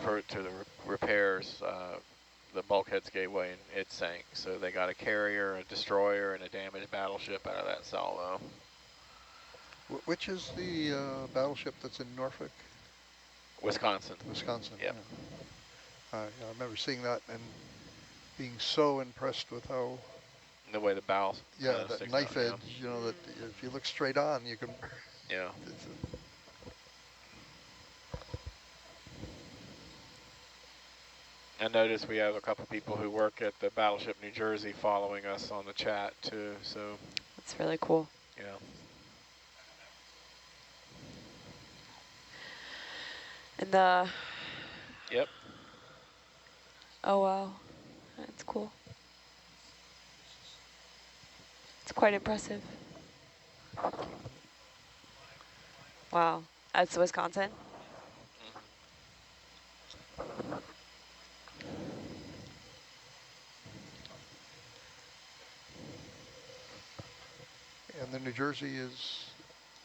the repairs, the bulkheads gave way and it sank. So they got a carrier, a destroyer, and a damaged battleship out of that salvo. Which is the battleship that's in Norfolk? Wisconsin. Wisconsin. Yep. Yeah. I remember seeing that and being so impressed with how the way the bow. Yeah, that knife edge. That if you look straight on, you can. Yeah. I noticed we have a couple people who work at the Battleship New Jersey following us on the chat too. So that's really cool. Yeah. And the. Yep. Oh wow, that's cool. It's quite impressive. Wow, that's Wisconsin. And the New Jersey is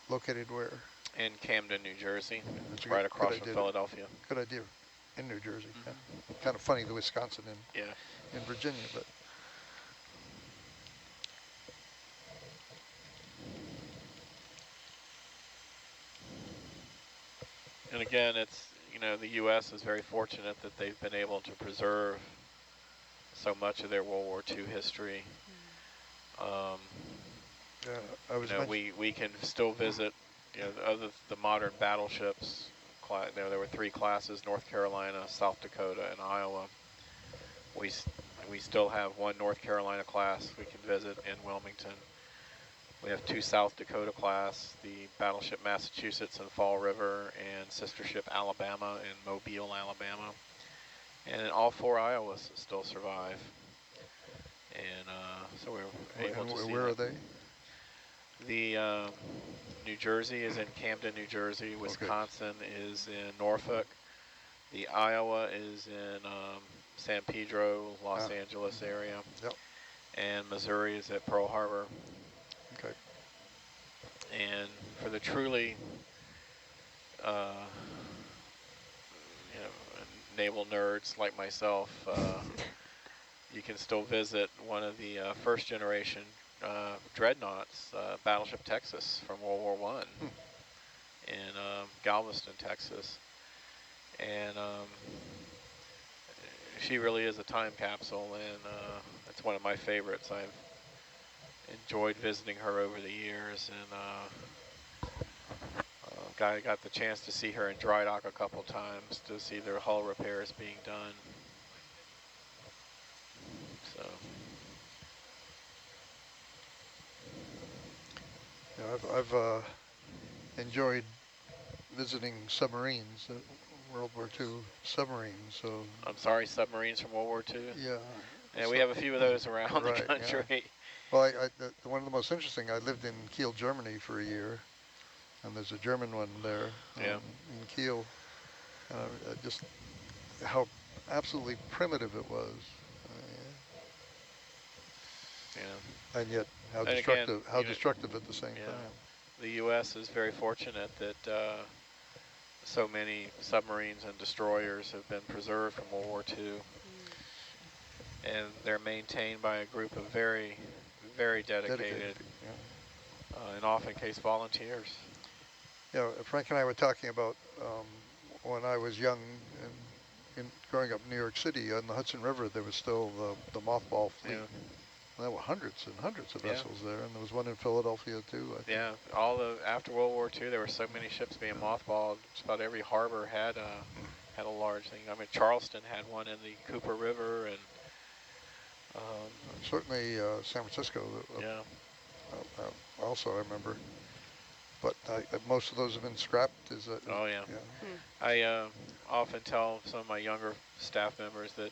located where? In Camden, New Jersey. That's right across from Philadelphia. Good idea. In New Jersey. Yeah. Kind of funny, the Wisconsin in Virginia, but. And again, it's, the U.S. is very fortunate that they've been able to preserve so much of their World War II history. We can still visit, the modern battleships. There were 3 classes: North Carolina, South Dakota, and Iowa. We still have one North Carolina class we can visit in Wilmington. We have 2 South Dakota class, the battleship Massachusetts in Fall River, and sister ship Alabama in Mobile, Alabama. And all 4 Iowas still survive. And so we're able to see where are them. they? The New Jersey is in Camden, New Jersey. Wisconsin is in Norfolk. The Iowa is in San Pedro, Los Angeles area. Yep. And Missouri is at Pearl Harbor. Okay. And for the truly naval nerds like myself, you can still visit one of the first generation dreadnoughts, Battleship Texas from World War I in Galveston, Texas. And she really is a time capsule, and it's one of my favorites. I've enjoyed visiting her over the years, and got the chance to see her in dry dock a couple times to see their hull repairs being done. So. Yeah, I've enjoyed visiting submarines, World War II submarines. So I'm sorry, submarines from World War II? Yeah. Yeah, we have a few of those around right, the country. Yeah. Well, one of the most interesting, I lived in Kiel, Germany for a year, and there's a German one there in Kiel. And just how absolutely primitive it was. Yeah. And yet how And destructive, again, destructive at the same time. The U.S. is very fortunate that so many submarines and destroyers have been preserved from World War II. And they're maintained by a group of very, very dedicated and often case volunteers. Yeah, Frank and I were talking about when I was young and growing up in New York City on the Hudson River, there was still the mothball fleet. Yeah. There were hundreds and hundreds of vessels there, and there was one in Philadelphia too, I think. Yeah, after World War II, there were so many ships being mothballed. Just about every harbor had a large thing. I mean, Charleston had one in the Cooper River, and certainly San Francisco. Also, I remember. But most of those have been scrapped. Is that? Oh yeah. I often tell some of my younger staff members that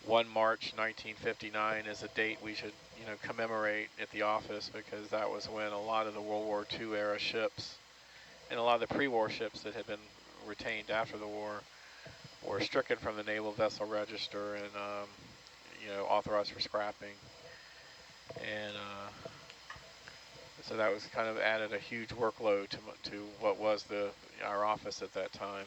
1 March 1959 is a date we should, commemorate at the office, because that was when a lot of the World War II era ships and a lot of the pre-war ships that had been retained after the war were stricken from the Naval Vessel Register and, authorized for scrapping. And so that was kind of added a huge workload to what was our office at that time.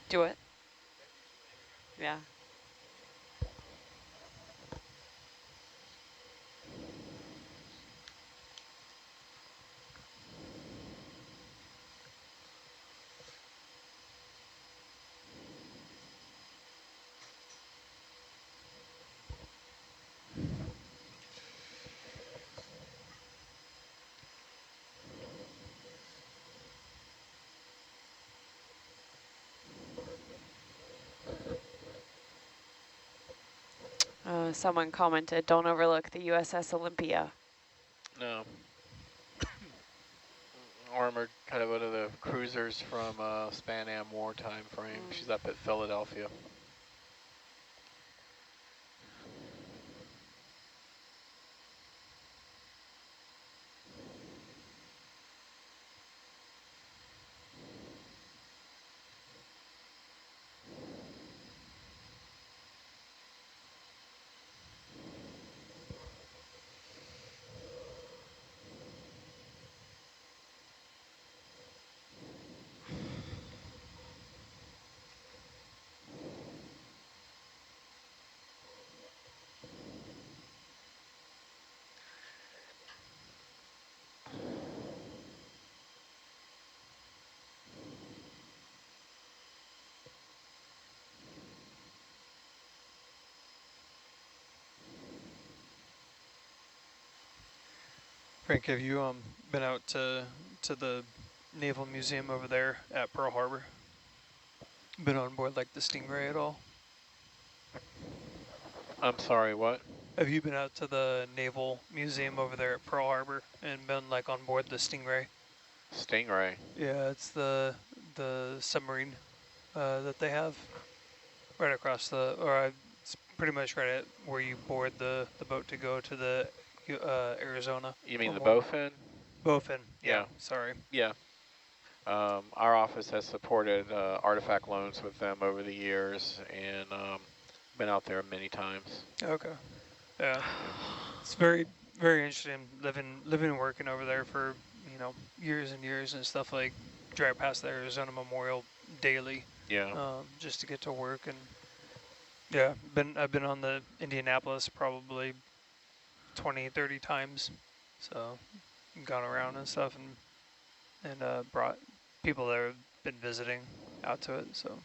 Do it. Yeah. Someone commented, don't overlook the USS Olympia. No. Armored, kind of one of the cruisers from Span Am war time frame. She's up at Philadelphia. Frank, have you been out to the Naval Museum over there at Pearl Harbor? Been on board like the Stingray at all? I'm sorry, what? Have you been out to the Naval Museum over there at Pearl Harbor and been like on board the Stingray? Stingray. Yeah, it's the submarine that they have right across it's pretty much right at where you board the boat to go to the Arizona You mean the Memorial. bowfin? Bowfin, yeah, Yeah. sorry. Yeah. Our office has supported artifact loans with them over the years, and been out there many times. Okay, yeah. It's very, very interesting living and working over there for, years and years and stuff, like drive past the Arizona Memorial daily Yeah. just to get to work. And yeah, I've been on the Indianapolis probably 20, 30 times. So gone around and stuff and brought people that have been visiting out to it. So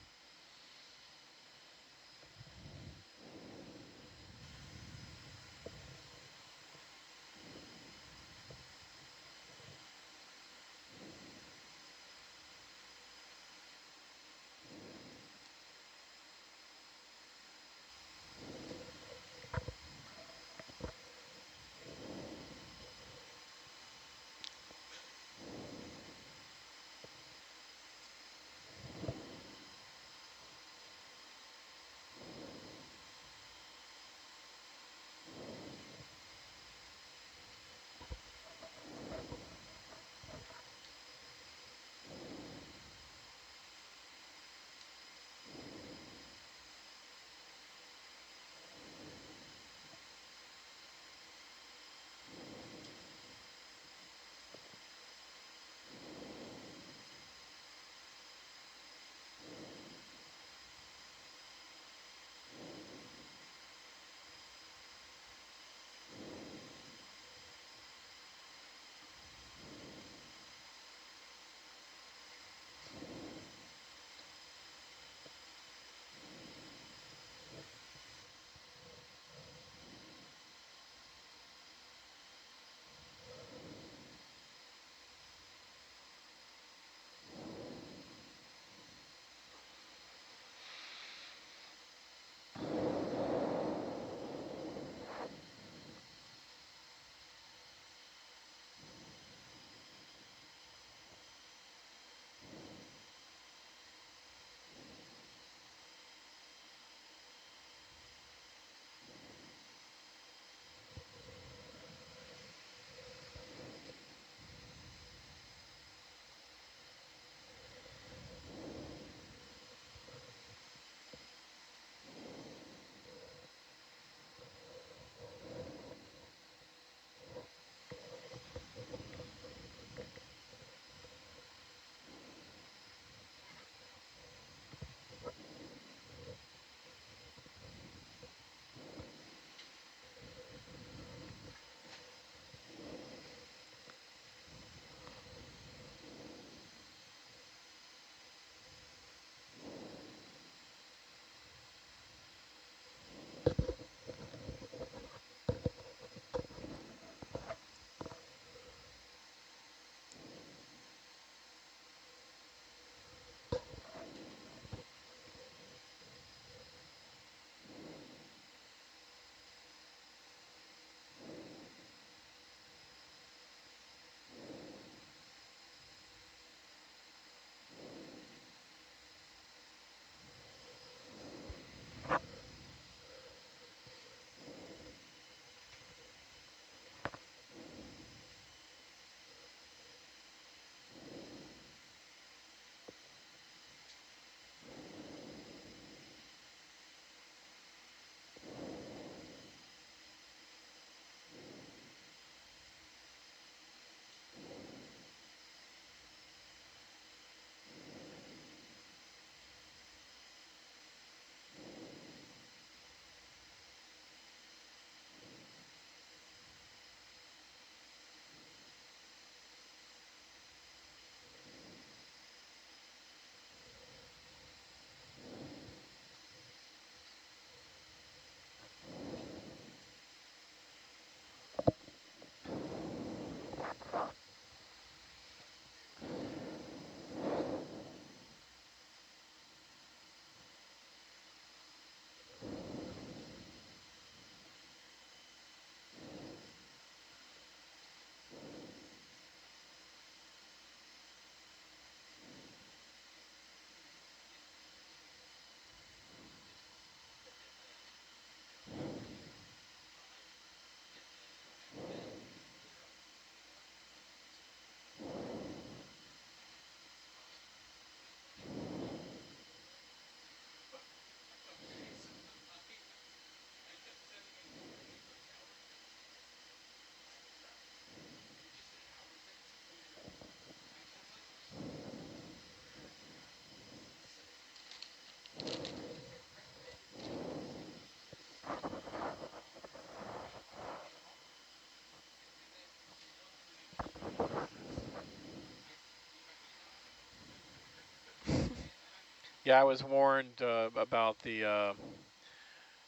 Yeah, I was warned about the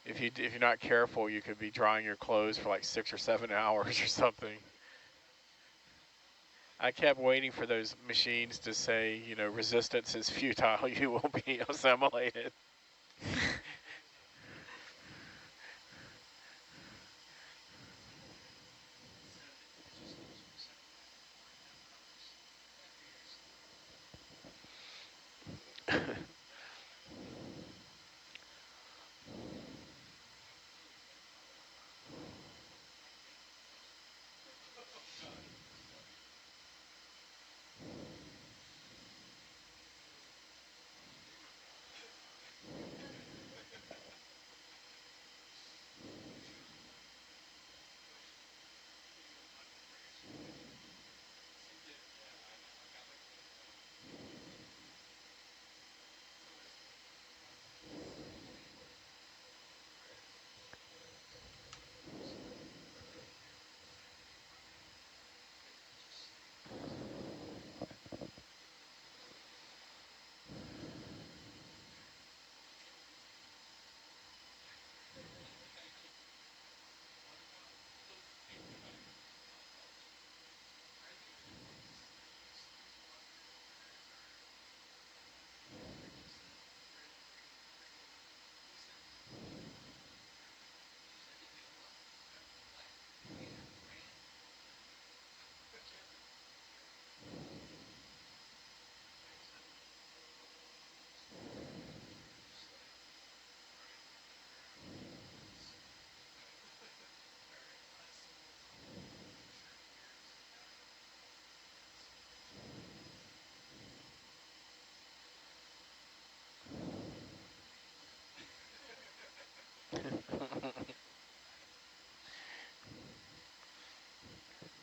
if you're not careful, you could be drying your clothes for like 6 or 7 hours or something. I kept waiting for those machines to say, you know, resistance is futile, you will be assimilated.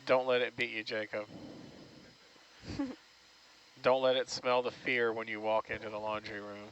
Don't let it beat you, Jacob. Don't let it smell the fear when you walk into the laundry room.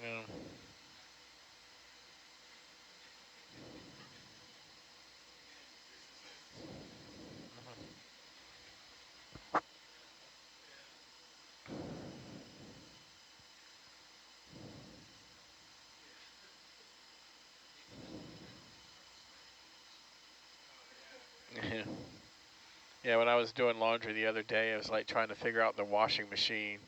Yeah. Yeah. Yeah, when I was doing laundry the other day, I was like trying to figure out the washing machine,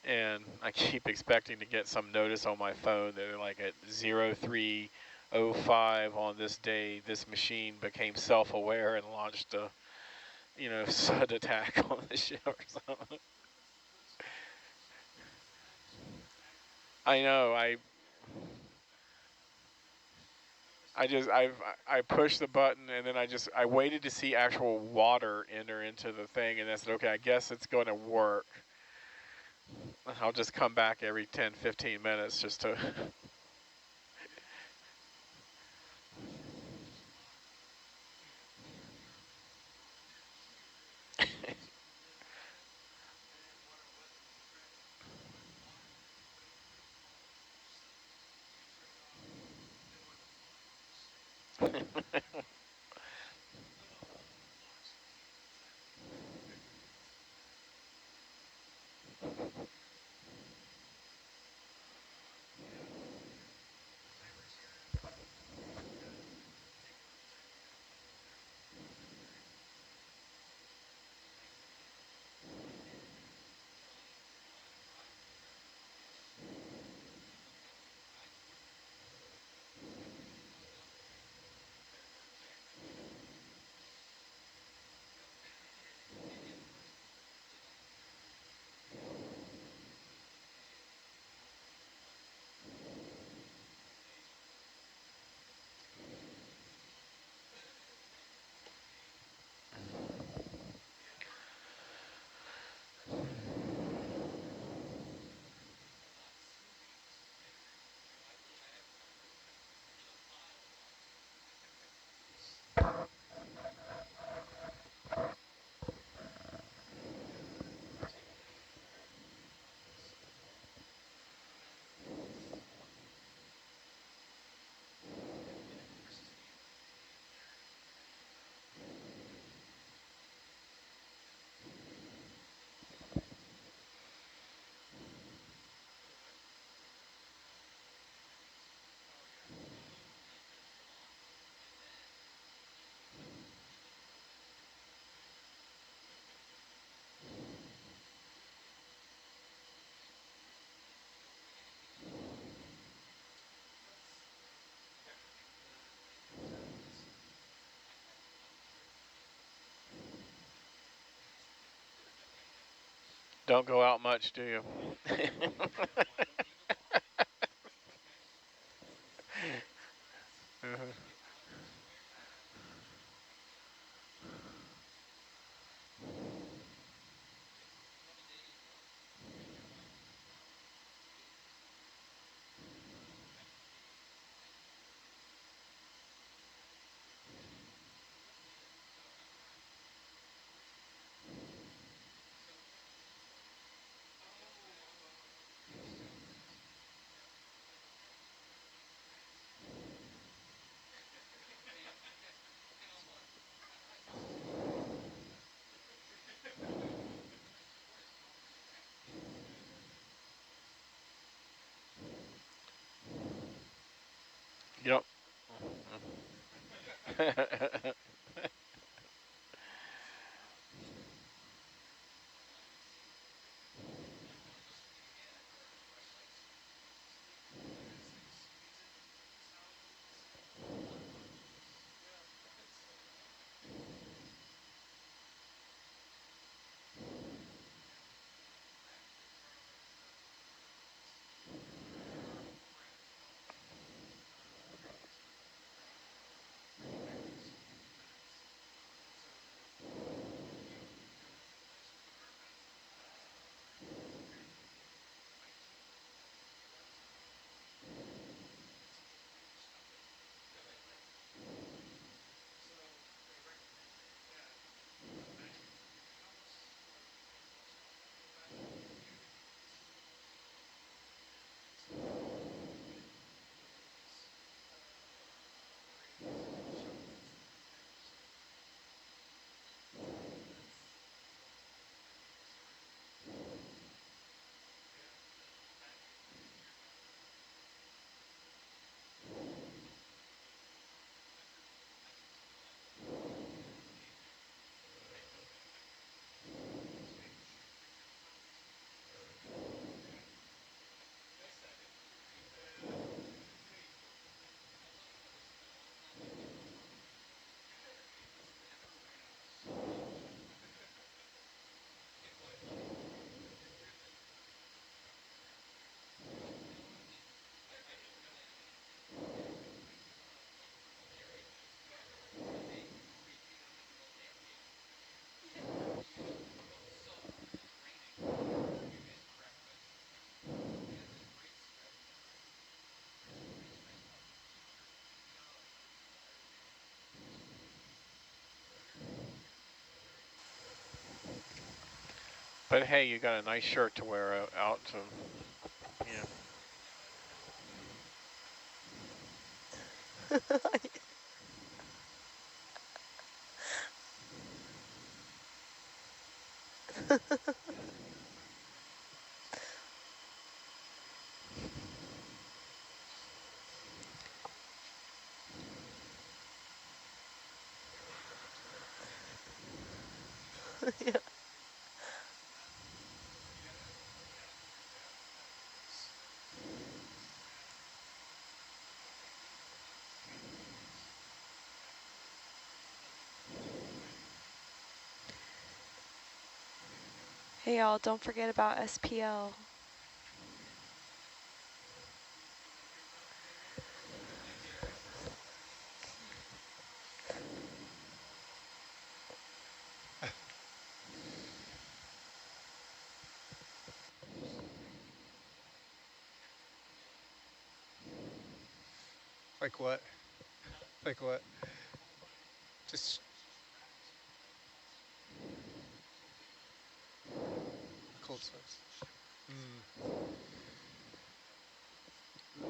and I keep expecting to get some notice on my phone that like at 03:05 on this day, this machine became self-aware and launched a, you know, sud attack on the ship or something. I know, I pushed the button and then I waited to see actual water enter into the thing, and I said, okay, I guess it's going to work. I'll just come back every 10, 15 minutes just to. Don't go out much, do you? Mhm. Yep. But hey, you got a nice shirt to wear out, so yeah. Yeah. Hey y'all, don't forget about SPL. Like what? Like what? Just cold sweats.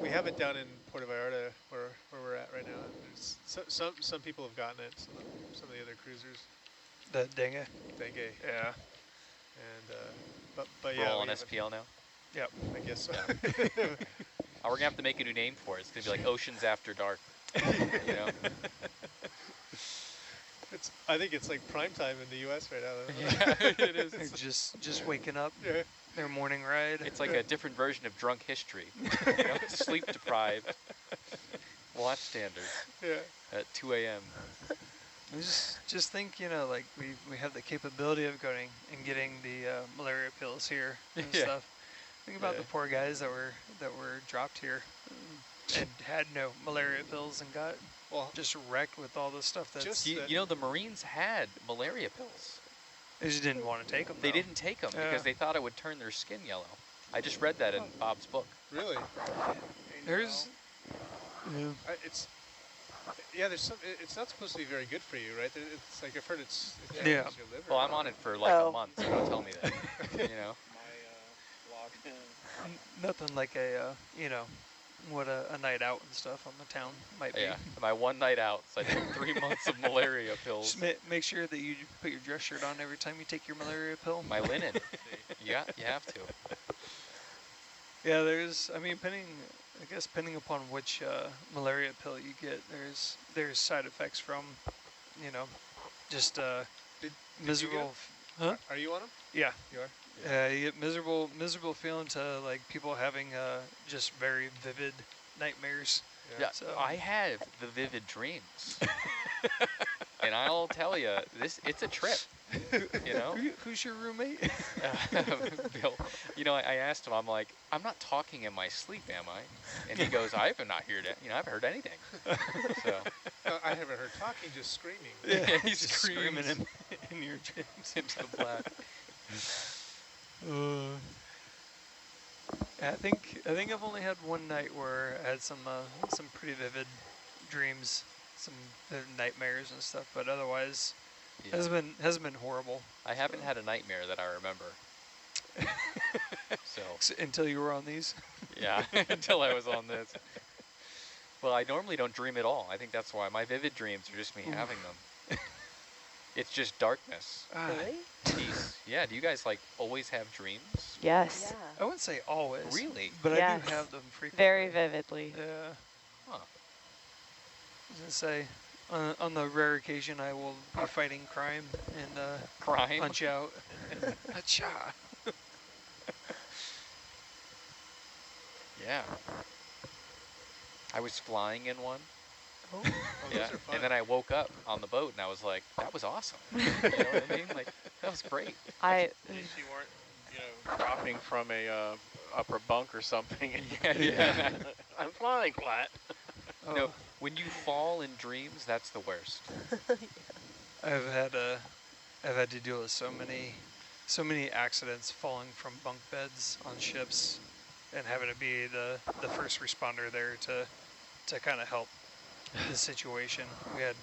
We have it down in Puerto Vallarta where we're at right now. There's some people have gotten it. Some of the other cruisers. The dengue. Dengue. Yeah. And but We're yeah, all we on haven't. SPL now. Yep, I guess so. Yeah. We're gonna have to make a new name for it. It's gonna be like Oceans After Dark. You know. I think it's like prime time in the U.S. right now. Yeah, it is. They're just waking up. Yeah. Their morning ride. It's like a different version of Drunk History. You know? Sleep deprived. Watch standards Yeah. at 2 a.m. I just think, you know, like we have the capability of going and getting the malaria pills here and Yeah. stuff. Think about Yeah. the poor guys that were dropped here and had no malaria pills and got just wrecked with all the stuff that's. You know, the Marines had malaria pills. They just didn't want to take them. They didn't take them because they thought it would turn their skin yellow. I just read that in Bob's book. Really? There's. It's there's some. It's not supposed to be very good for you, right? It's like I've heard it's Yeah. damages your liver. Well, I'm on it for like a month, so don't tell me that. You know. Nothing like a you know, what a night out and stuff on the town might be. Yeah, my one night out, so I took 3 months of malaria pills. Just make sure that you put your dress shirt on every time you take your malaria pill. My linen. Yeah, you have to. Yeah, there's. I mean, I guess depending upon which malaria pill you get, there's side effects from, you know, just Did miserable. Huh? Are you on them? Yeah. You are? You get miserable feeling to like people having just very vivid nightmares. Yeah, So I have the vivid dreams. And I'll tell you, it's a trip, you know? Who's your roommate? Bill. You know, I asked him, I'm like, I'm not talking in my sleep, am I? And he goes, I have not heard it. You know, I haven't heard anything. So. I haven't heard talking, just screaming. Yeah, he's screaming screaming in your dreams. into the black. I think I've only had one night where I had some pretty vivid dreams, some vivid nightmares and stuff, but otherwise hasn't been horrible. I haven't had a nightmare that I remember. So Until you were on these. yeah, until I was on this. Well, I normally don't dream at all. I think that's why my vivid dreams are just me having them. It's just darkness. Really? Peace. Yeah, do you guys like always have dreams? Yes. I wouldn't say always. Really? But I Yes. do have them frequently. Very vividly. Yeah. Huh. I was gonna say, on the rare occasion I will be fighting crime and Crime? punch out. Hacha. Yeah. I was flying in one. Oh, Yeah, those are fun. and then I woke up on the boat and I was like, that was awesome. You know what I mean? Like, that was great. At least you weren't, you know, dropping from a upper bunk or something. Yeah. I'm flying flat. No, when you fall in dreams, that's the worst. I've had to deal with so many accidents falling from bunk beds on ships and having to be the first responder there to kind of help the situation. We had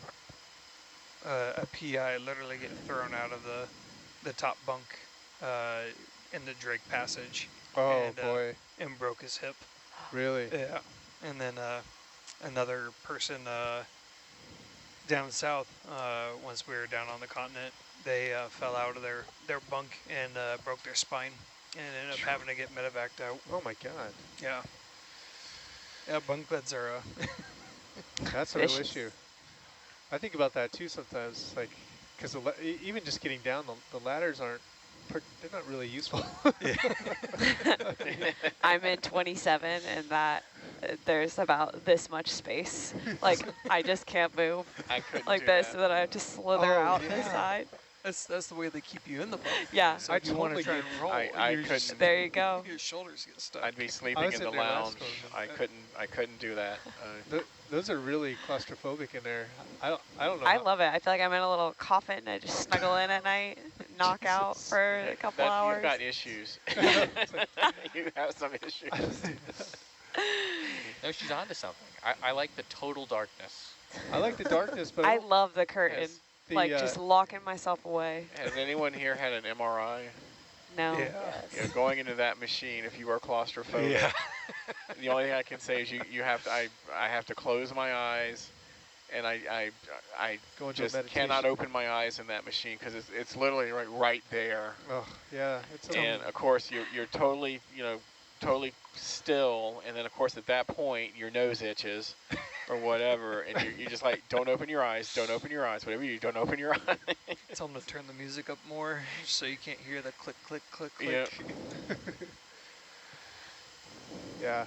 a PI literally get thrown out of the top bunk in the Drake passage. Oh, and, boy. And broke his hip. Really? Yeah. And then another person down south, once we were down on the continent, they fell out of their bunk and broke their spine and ended up having to get medevaced out. Oh, my God. Yeah. Yeah, bunk beds are That's a real issue. I think about that, too, sometimes, like, because even just getting down, the ladders aren't, they're not really useful. I'm in 27 and that there's about this much space. Like I just can't move I couldn't like do this, that. so that I have to slither out this side. that's the way they keep you in the bunk. Yeah. So if you want to try and roll, I you're couldn't. just- There you go. your shoulders get stuck. I'd be sleeping was in the in there last lounge. one. I couldn't do that. Those are really claustrophobic in there. I don't know. I love it. I feel like I'm in a little coffin. I just snuggle in at night, knock out for a couple hours. You've got issues. You have some issues. No, she's onto something. I like the total darkness. I like the darkness, but I love the curtain. Yes. Like just locking myself away. Has anyone here had an MRI? No. Yeah. You know, going into that machine, if you are claustrophobic, the only thing I can say is you have to. I have to close my eyes, and I Go into just meditation. cannot open my eyes in that machine because it's literally right there. Oh, yeah. It's And of course you're totally totally still, and then of course at that point your nose itches or whatever, and you're just like, don't open your eyes, whatever you do, don't open your eyes. Tell them to turn the music up more so you can't hear the click, click, click, click. Yep. Yeah.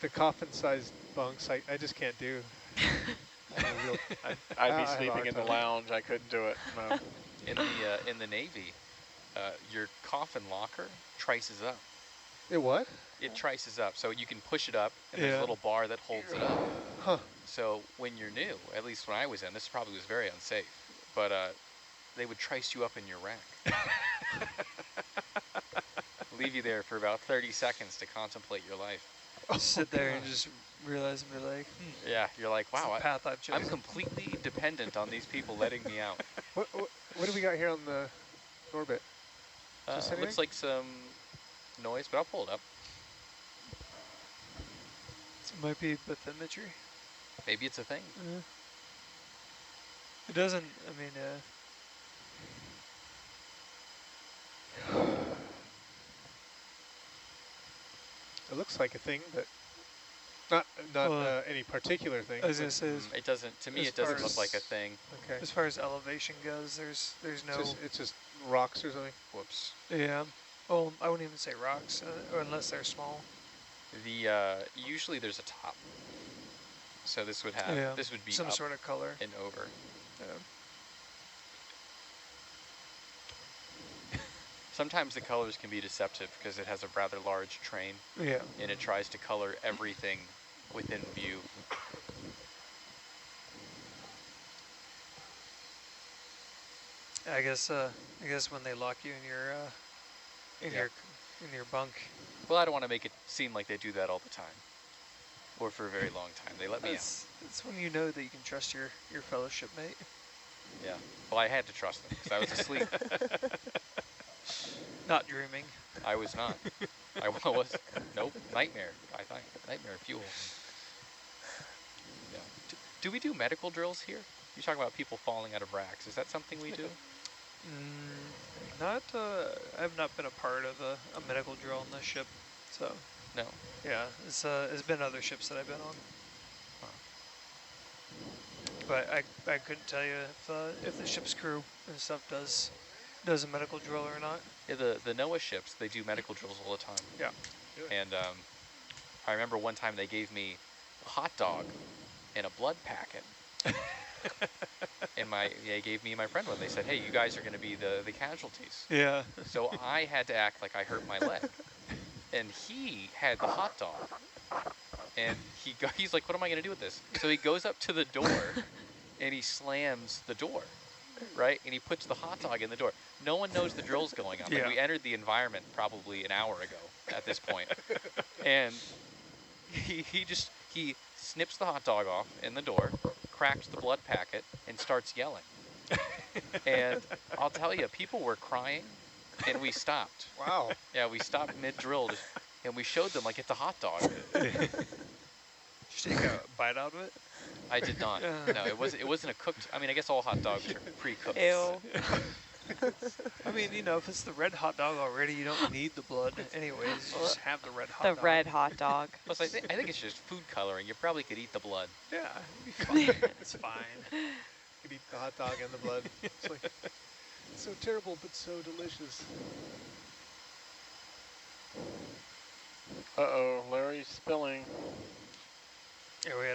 The coffin-sized bunks, I just can't do. I'd be I have a sleeping hard in the time. lounge. I couldn't do it. No. In the Navy, your coffin locker trices up. It what? It trices up, so you can push it up, and there's a Yeah. little bar that holds it up. Huh. So when you're new, at least when I was in, this probably was very unsafe, but they would trice you up in your rack. Leave you there for about 30 seconds to contemplate your life. Sit there and just realize and be like, Yeah, you're like, it's wow, the path I've I'm chosen. completely dependent on these people letting me out. What do we got here on the norbit? Just anything? Looks like some noise, but I'll pull it up. This might be bathymetry. Maybe it's a thing. It doesn't, I mean, It looks like a thing, but not Well, any particular thing. I was going to say, It doesn't, to me, as it doesn't far look like a as- thing. Okay. as far as elevation goes, there's no, It's just rocks or something. Whoops. yeah. Well, I wouldn't even say rocks, or unless they're small. Usually there's a top. So this would have, Yeah, this would be some up sort of color. and over. Sometimes the colors can be deceptive because it has a rather large train Yeah. and it tries to color everything within view. I guess when they lock you in your Yeah. in your bunk, Well, I don't want to make it seem like they do that all the time or for a very long time. They let me out. it's when you know that you can trust your fellowship mate. Yeah. Well, I had to trust them because I was asleep. Not dreaming. I was not. I was. Nope. Nightmare. I think nightmare fuel. Yeah. Do we do medical drills here? You talk about people falling out of racks. Is that something we do? Not. I've not been a part of a medical drill on this ship, so No. yeah. It's been other ships that I've been on. Huh. But I couldn't tell you if the ship's crew and stuff does a medical drill or not. Yeah, the NOAA ships, they do medical drills all the time. Yeah. And I remember one time they gave me a hot dog and a blood packet. And they gave me and my friend one. They said, hey, you guys are going to be the casualties. Yeah. So I had to act like I hurt my leg. And he had the hot dog. And he's like, what am I going to do with this? So he goes up to the door and he slams the door, right? And he puts the hot dog in the door. No one knows the drill's going on. Like, Yeah. we entered the environment probably an hour ago at this point. And he snips the hot dog off in the door, cracks the blood packet, and starts yelling. And I'll tell you, people were crying, and we stopped. Wow. Yeah, we stopped mid-drill, and we showed them, like, it's a hot dog. Did you take a bite out of it? I did not. No, it wasn't a cooked. I mean, I guess all hot dogs are pre-cooked. Ew. I mean, if it's the red hot dog already, you don't need the blood anyways. You just have the red hot dog. The red hot dog. Plus, I think it's just food coloring. You probably could eat the blood. Yeah, it'd be fine. It's fine. You eat the hot dog and the blood. It's like, so terrible, but so delicious. Uh-oh, Larry's spilling. Yeah, we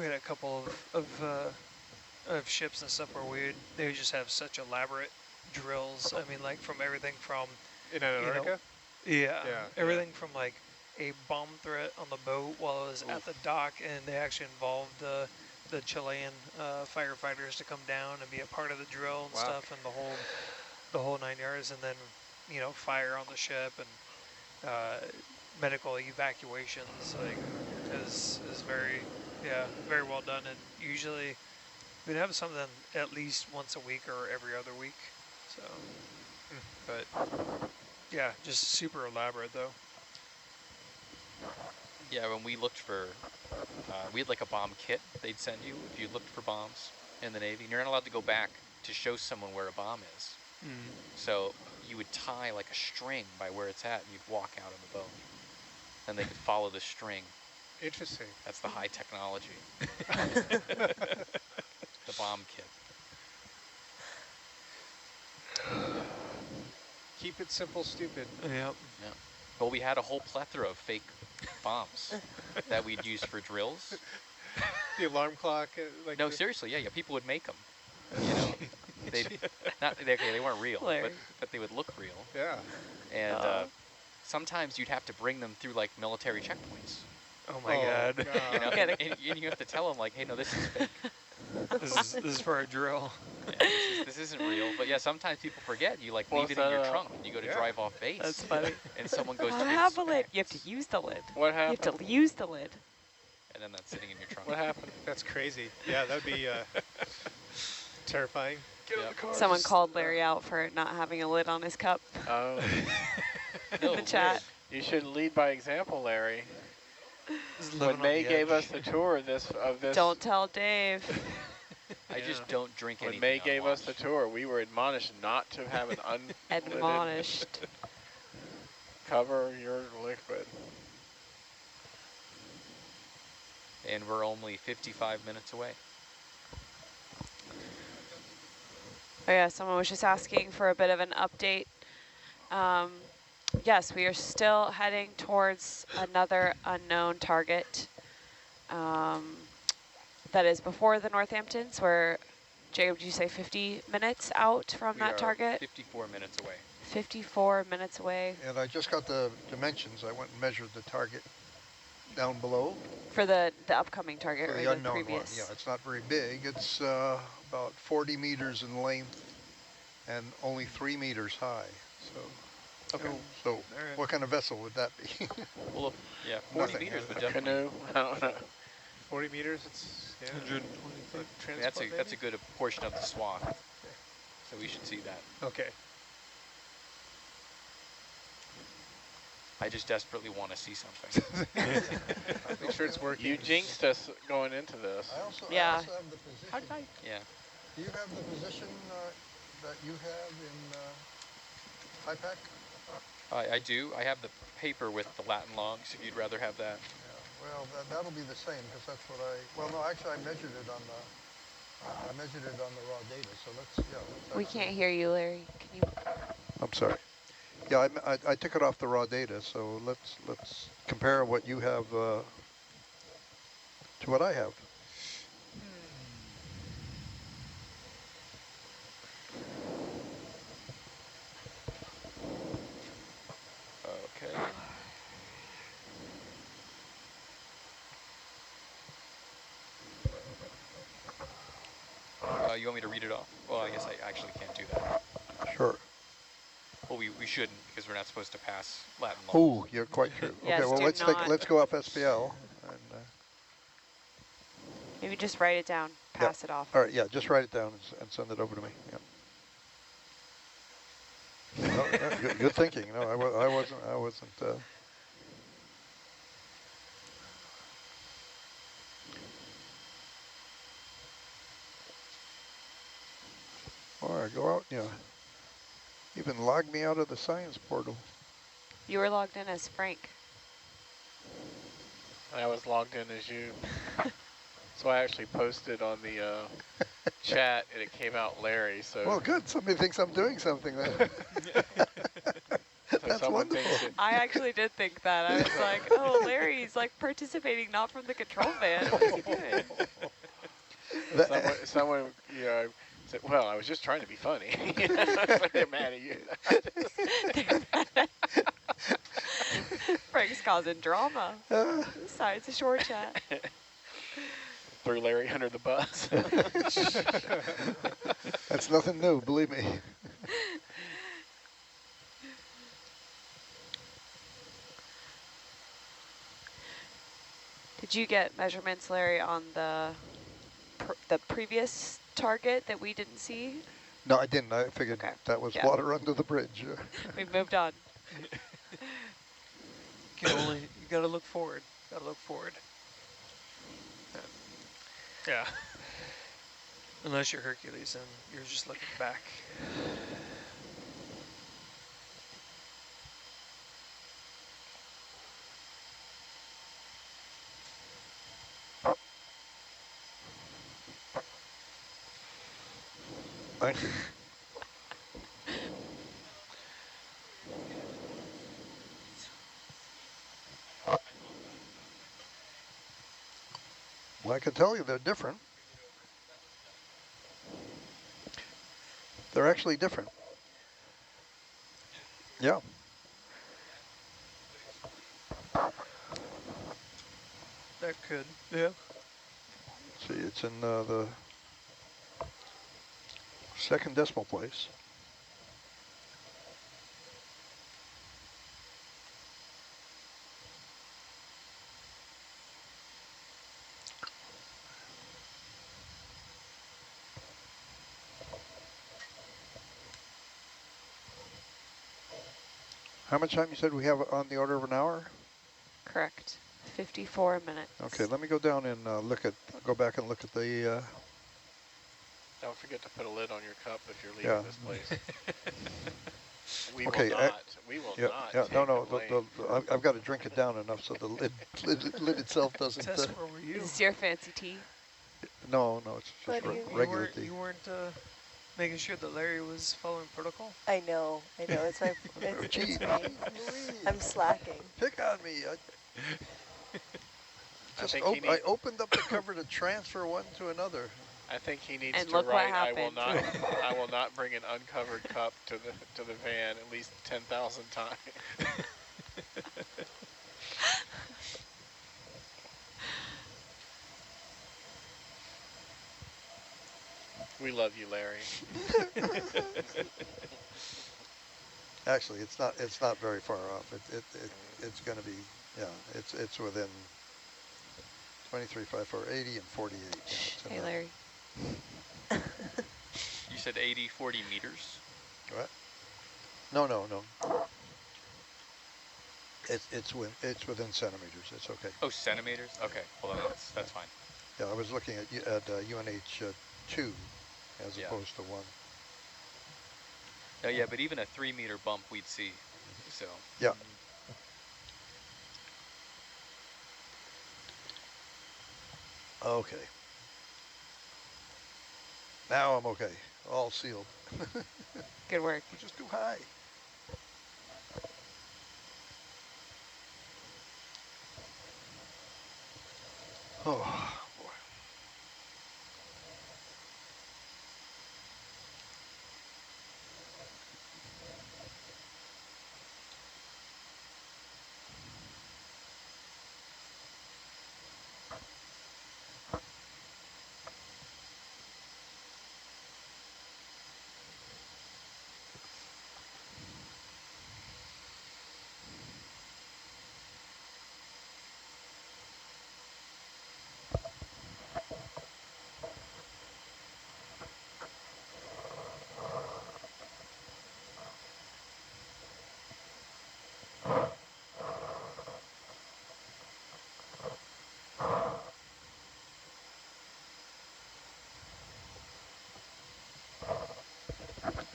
had a couple of ships and stuff where they would just have such elaborate drills. I mean, like from everything from In Antarctica? yeah, Yeah, everything from like a bomb threat on the boat while it was at the dock, and they actually involved the Chilean firefighters to come down and be a part of the drill and Wow. stuff, and the whole 9 yards, and then fire on the ship and medical evacuations. Like is very very well done, and usually we'd have something at least once a week or every other week. So, but yeah, just super elaborate though. Yeah, when we looked for, we had like a bomb kit they'd send you if you looked for bombs in the Navy. And you're not allowed to go back to show someone where a bomb is. So you would tie like a string by where it's at, and you'd walk out on the boat. And they could follow the string. Interesting. That's the high technology. The bomb kit. Keep it simple, stupid. Yep. Yeah. Well, we had a whole plethora of fake bombs that we'd use for drills. The alarm clock, like No, seriously, yeah, people would make them. You know, they weren't real, but they would look real. Yeah. And sometimes you'd have to bring them through like military checkpoints. Oh my God. You know, and you have to tell them like, hey, no, this is fake. This is for a drill. Yeah, this isn't real. But yeah, sometimes people forget. You like leave it in your trunk and you go to drive off base. That's funny. And someone goes to have a lid. inspect. You have to use the lid. What happened? You have to use the lid. And then that's sitting in your trunk. What happened? That's crazy. Yeah, that'd be terrifying. Get in the car. Someone called Larry out for not having a lid on his cup Oh. in the chat. You should lead by example, Larry. Just living When on May the gave edge. us the tour of this, Don't tell Dave. I just don't drink anything. when May on gave us the watch. tour, we were admonished not to have an unlidded Admonished. cover your liquid. And we're only 55 minutes away. Oh yeah, someone was just asking for a bit of an update. Yes, we are still heading towards another unknown target. That is before the Northamptons. We're, Jacob, did you say 50 minutes out from We that are target? 54 minutes away. 54 minutes away. And I just got the dimensions. I went and measured the target down below. For the upcoming target, For or the unknown one. previous? Yeah, it's not very big. It's about 40 meters in length and only 3 meters high. So, Okay. So All right. what kind of vessel would that be? Well, yeah, 40 Nothing. meters would A definitely. canoe? I don't know. 40 meters, it's 120 I mean, that's a good portion of the swath. So we should see that. Okay. I just desperately want to see something. Make sure it's working. You jinxed us going into this. I also Yeah. have the position. Yeah. Do you have the position that you have in IPAC? I do. I have the paper with the Latin logs, if you'd rather have that. Yeah, well, that'll be the same, because that's what well, no, actually, I measured it on the raw data, so let's We can't hear you, Larry. Can you? I'm sorry. Yeah, I took it off the raw data, so let's compare what you have to what I have. Okay. You want me to read it off? Well, I guess I actually can't do that. Sure. Well, we shouldn't, because we're not supposed to pass Latin logs. Oh, you're quite true. Yes, okay, well, do not. let's go off SPL. And, Maybe just write it down, pass it off. all right, yeah, just write it down and send it over to me. Yeah. No, good thinking. No, I wasn't. Or go out, even log me out of the science portal. You were logged in as Frank. I was logged in as you. So I actually posted on the chat, and it came out Larry. So Well, good. Somebody thinks I'm doing something then. That's someone wonderful. thinks it. I actually did think that. I was like, oh, Larry's like participating not from the control van. What is he doing? Someone said, well, I was just trying to be funny. They're mad at you. Frank's causing drama. Besides a short chat. Threw Larry under the bus. That's nothing new, believe me. Did you get measurements, Larry, on the previous target that we didn't see? No, I didn't. I figured that was water under the bridge. We've moved on. You gotta look forward. Gotta look forward. Yeah. Unless you're Hercules and you're just looking back. Thank you. Well, I can tell you they're different. They're actually different. Yeah. That could. Yeah. See, it's in the second decimal place. How much time you said we have on the order of an hour? Correct. 54 minutes. Okay, let me go down and go back and look at the, Don't forget to put a lid on your cup if you're leaving this place. We okay, will not. We will not. yeah, Take no, the blame. I've got to drink it down enough so the lid itself doesn't. Tess, where were you? Is this your fancy tea? No, it's just Buddy. regular tea. You weren't making sure that Larry was following protocol? I know. It's my, it's Gee, me. I'm slacking. Pick on me. I opened up the cover to transfer one to another. I think he needs And to look what write. I will happened. not. I will not bring an uncovered cup to the van at least 10,000 times. We love you, Larry. Actually, it's not very far off. It's going to be, yeah, it's within 23, 54, 80, and 48. Yeah, Hey, Larry. You said 80, 40 meters? What? No. It's within centimeters. It's okay. Oh, centimeters? Okay, well then that's fine. Yeah, I was looking at UNH 2 as opposed to 1. Oh yeah, but even a 3 meter bump we'd see, so. Yeah. Okay. Now I'm okay. All sealed. Good work. Which is too high. Oh, boy.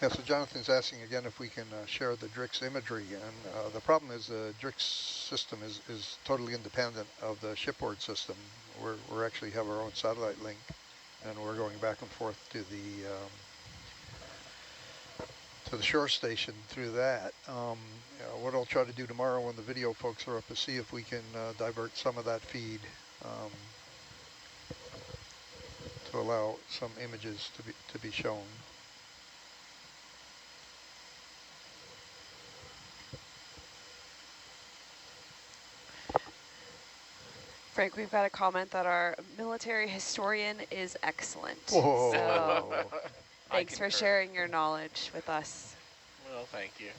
Yeah, so Jonathan's asking again if we can share the Drix imagery, and the problem is the Drix system is totally independent of the shipboard system. We're actually have our own satellite link, and we're going back and forth to the shore station through that. What I'll try to do tomorrow when the video folks are up is see if we can divert some of that feed to allow some images to be shown. Frank, we've got a comment that our military historian is excellent. Whoa. So thanks for concur. sharing your knowledge with us. Well, thank you.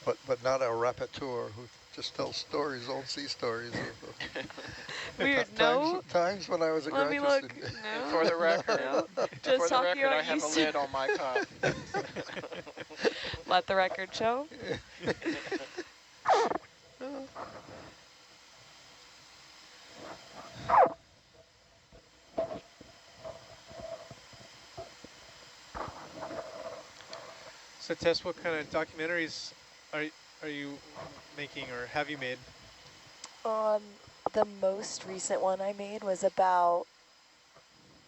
But not a rapporteur who just tells stories, old sea stories. Weird, no. Times when I was a Let me graduate look. student. And No. for the record, No. for Just the talking record, about I have a used lid on my cup. Let the record show. So Tess, what kind of documentaries are you making or have you made? The most recent one I made was about,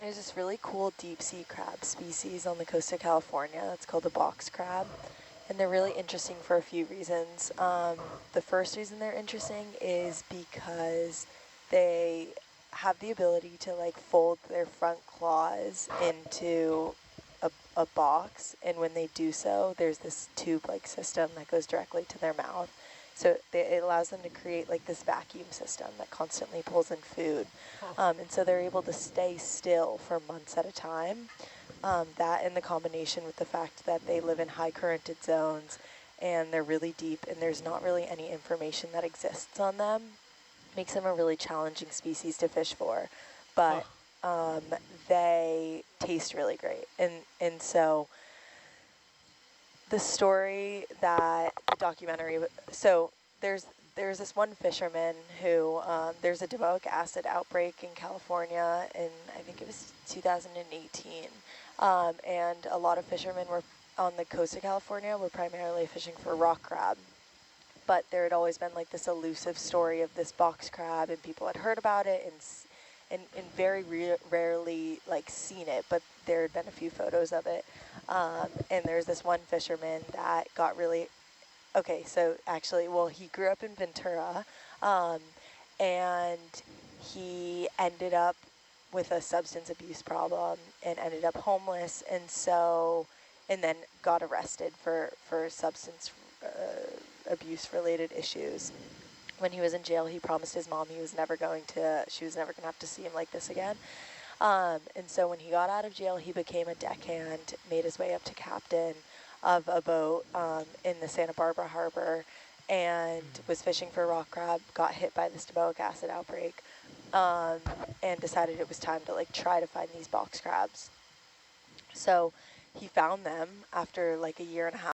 there's this really cool deep sea crab species on the coast of California. That's called the box crab. And they're really interesting for a few reasons. The first reason they're interesting is because they have the ability to like fold their front claws into a box, and when they do so, there's this tube-like system that goes directly to their mouth. So it allows them to create like this vacuum system that constantly pulls in food. And so they're able to stay still for months at a time. That in the combination with the fact that they live in high currented zones and they're really deep and there's not really any information that exists on them, makes them a really challenging species to fish for. But they taste really great. And so the story that the documentary, so there's this one fisherman who, there's a domoic acid outbreak in California in, I think it was 2018. And a lot of fishermen were on the coast of California were primarily fishing for rock crab. But there had always been like this elusive story of this box crab, and people had heard about it and very rarely like seen it, but there had been a few photos of it. And there's this one fisherman that got really, okay, so actually, well, he grew up in Ventura, and he ended up with a substance abuse problem and ended up homeless, and then got arrested for substance abuse related issues. When he was in jail, he promised his mom she was never going to have to see him like this again. And so when he got out of jail, he became a deckhand, made his way up to captain of a boat in the Santa Barbara harbor, and was fishing for rock crab, got hit by this domoic acid outbreak, and decided it was time to like try to find these box crabs. So he found them after like a year and a half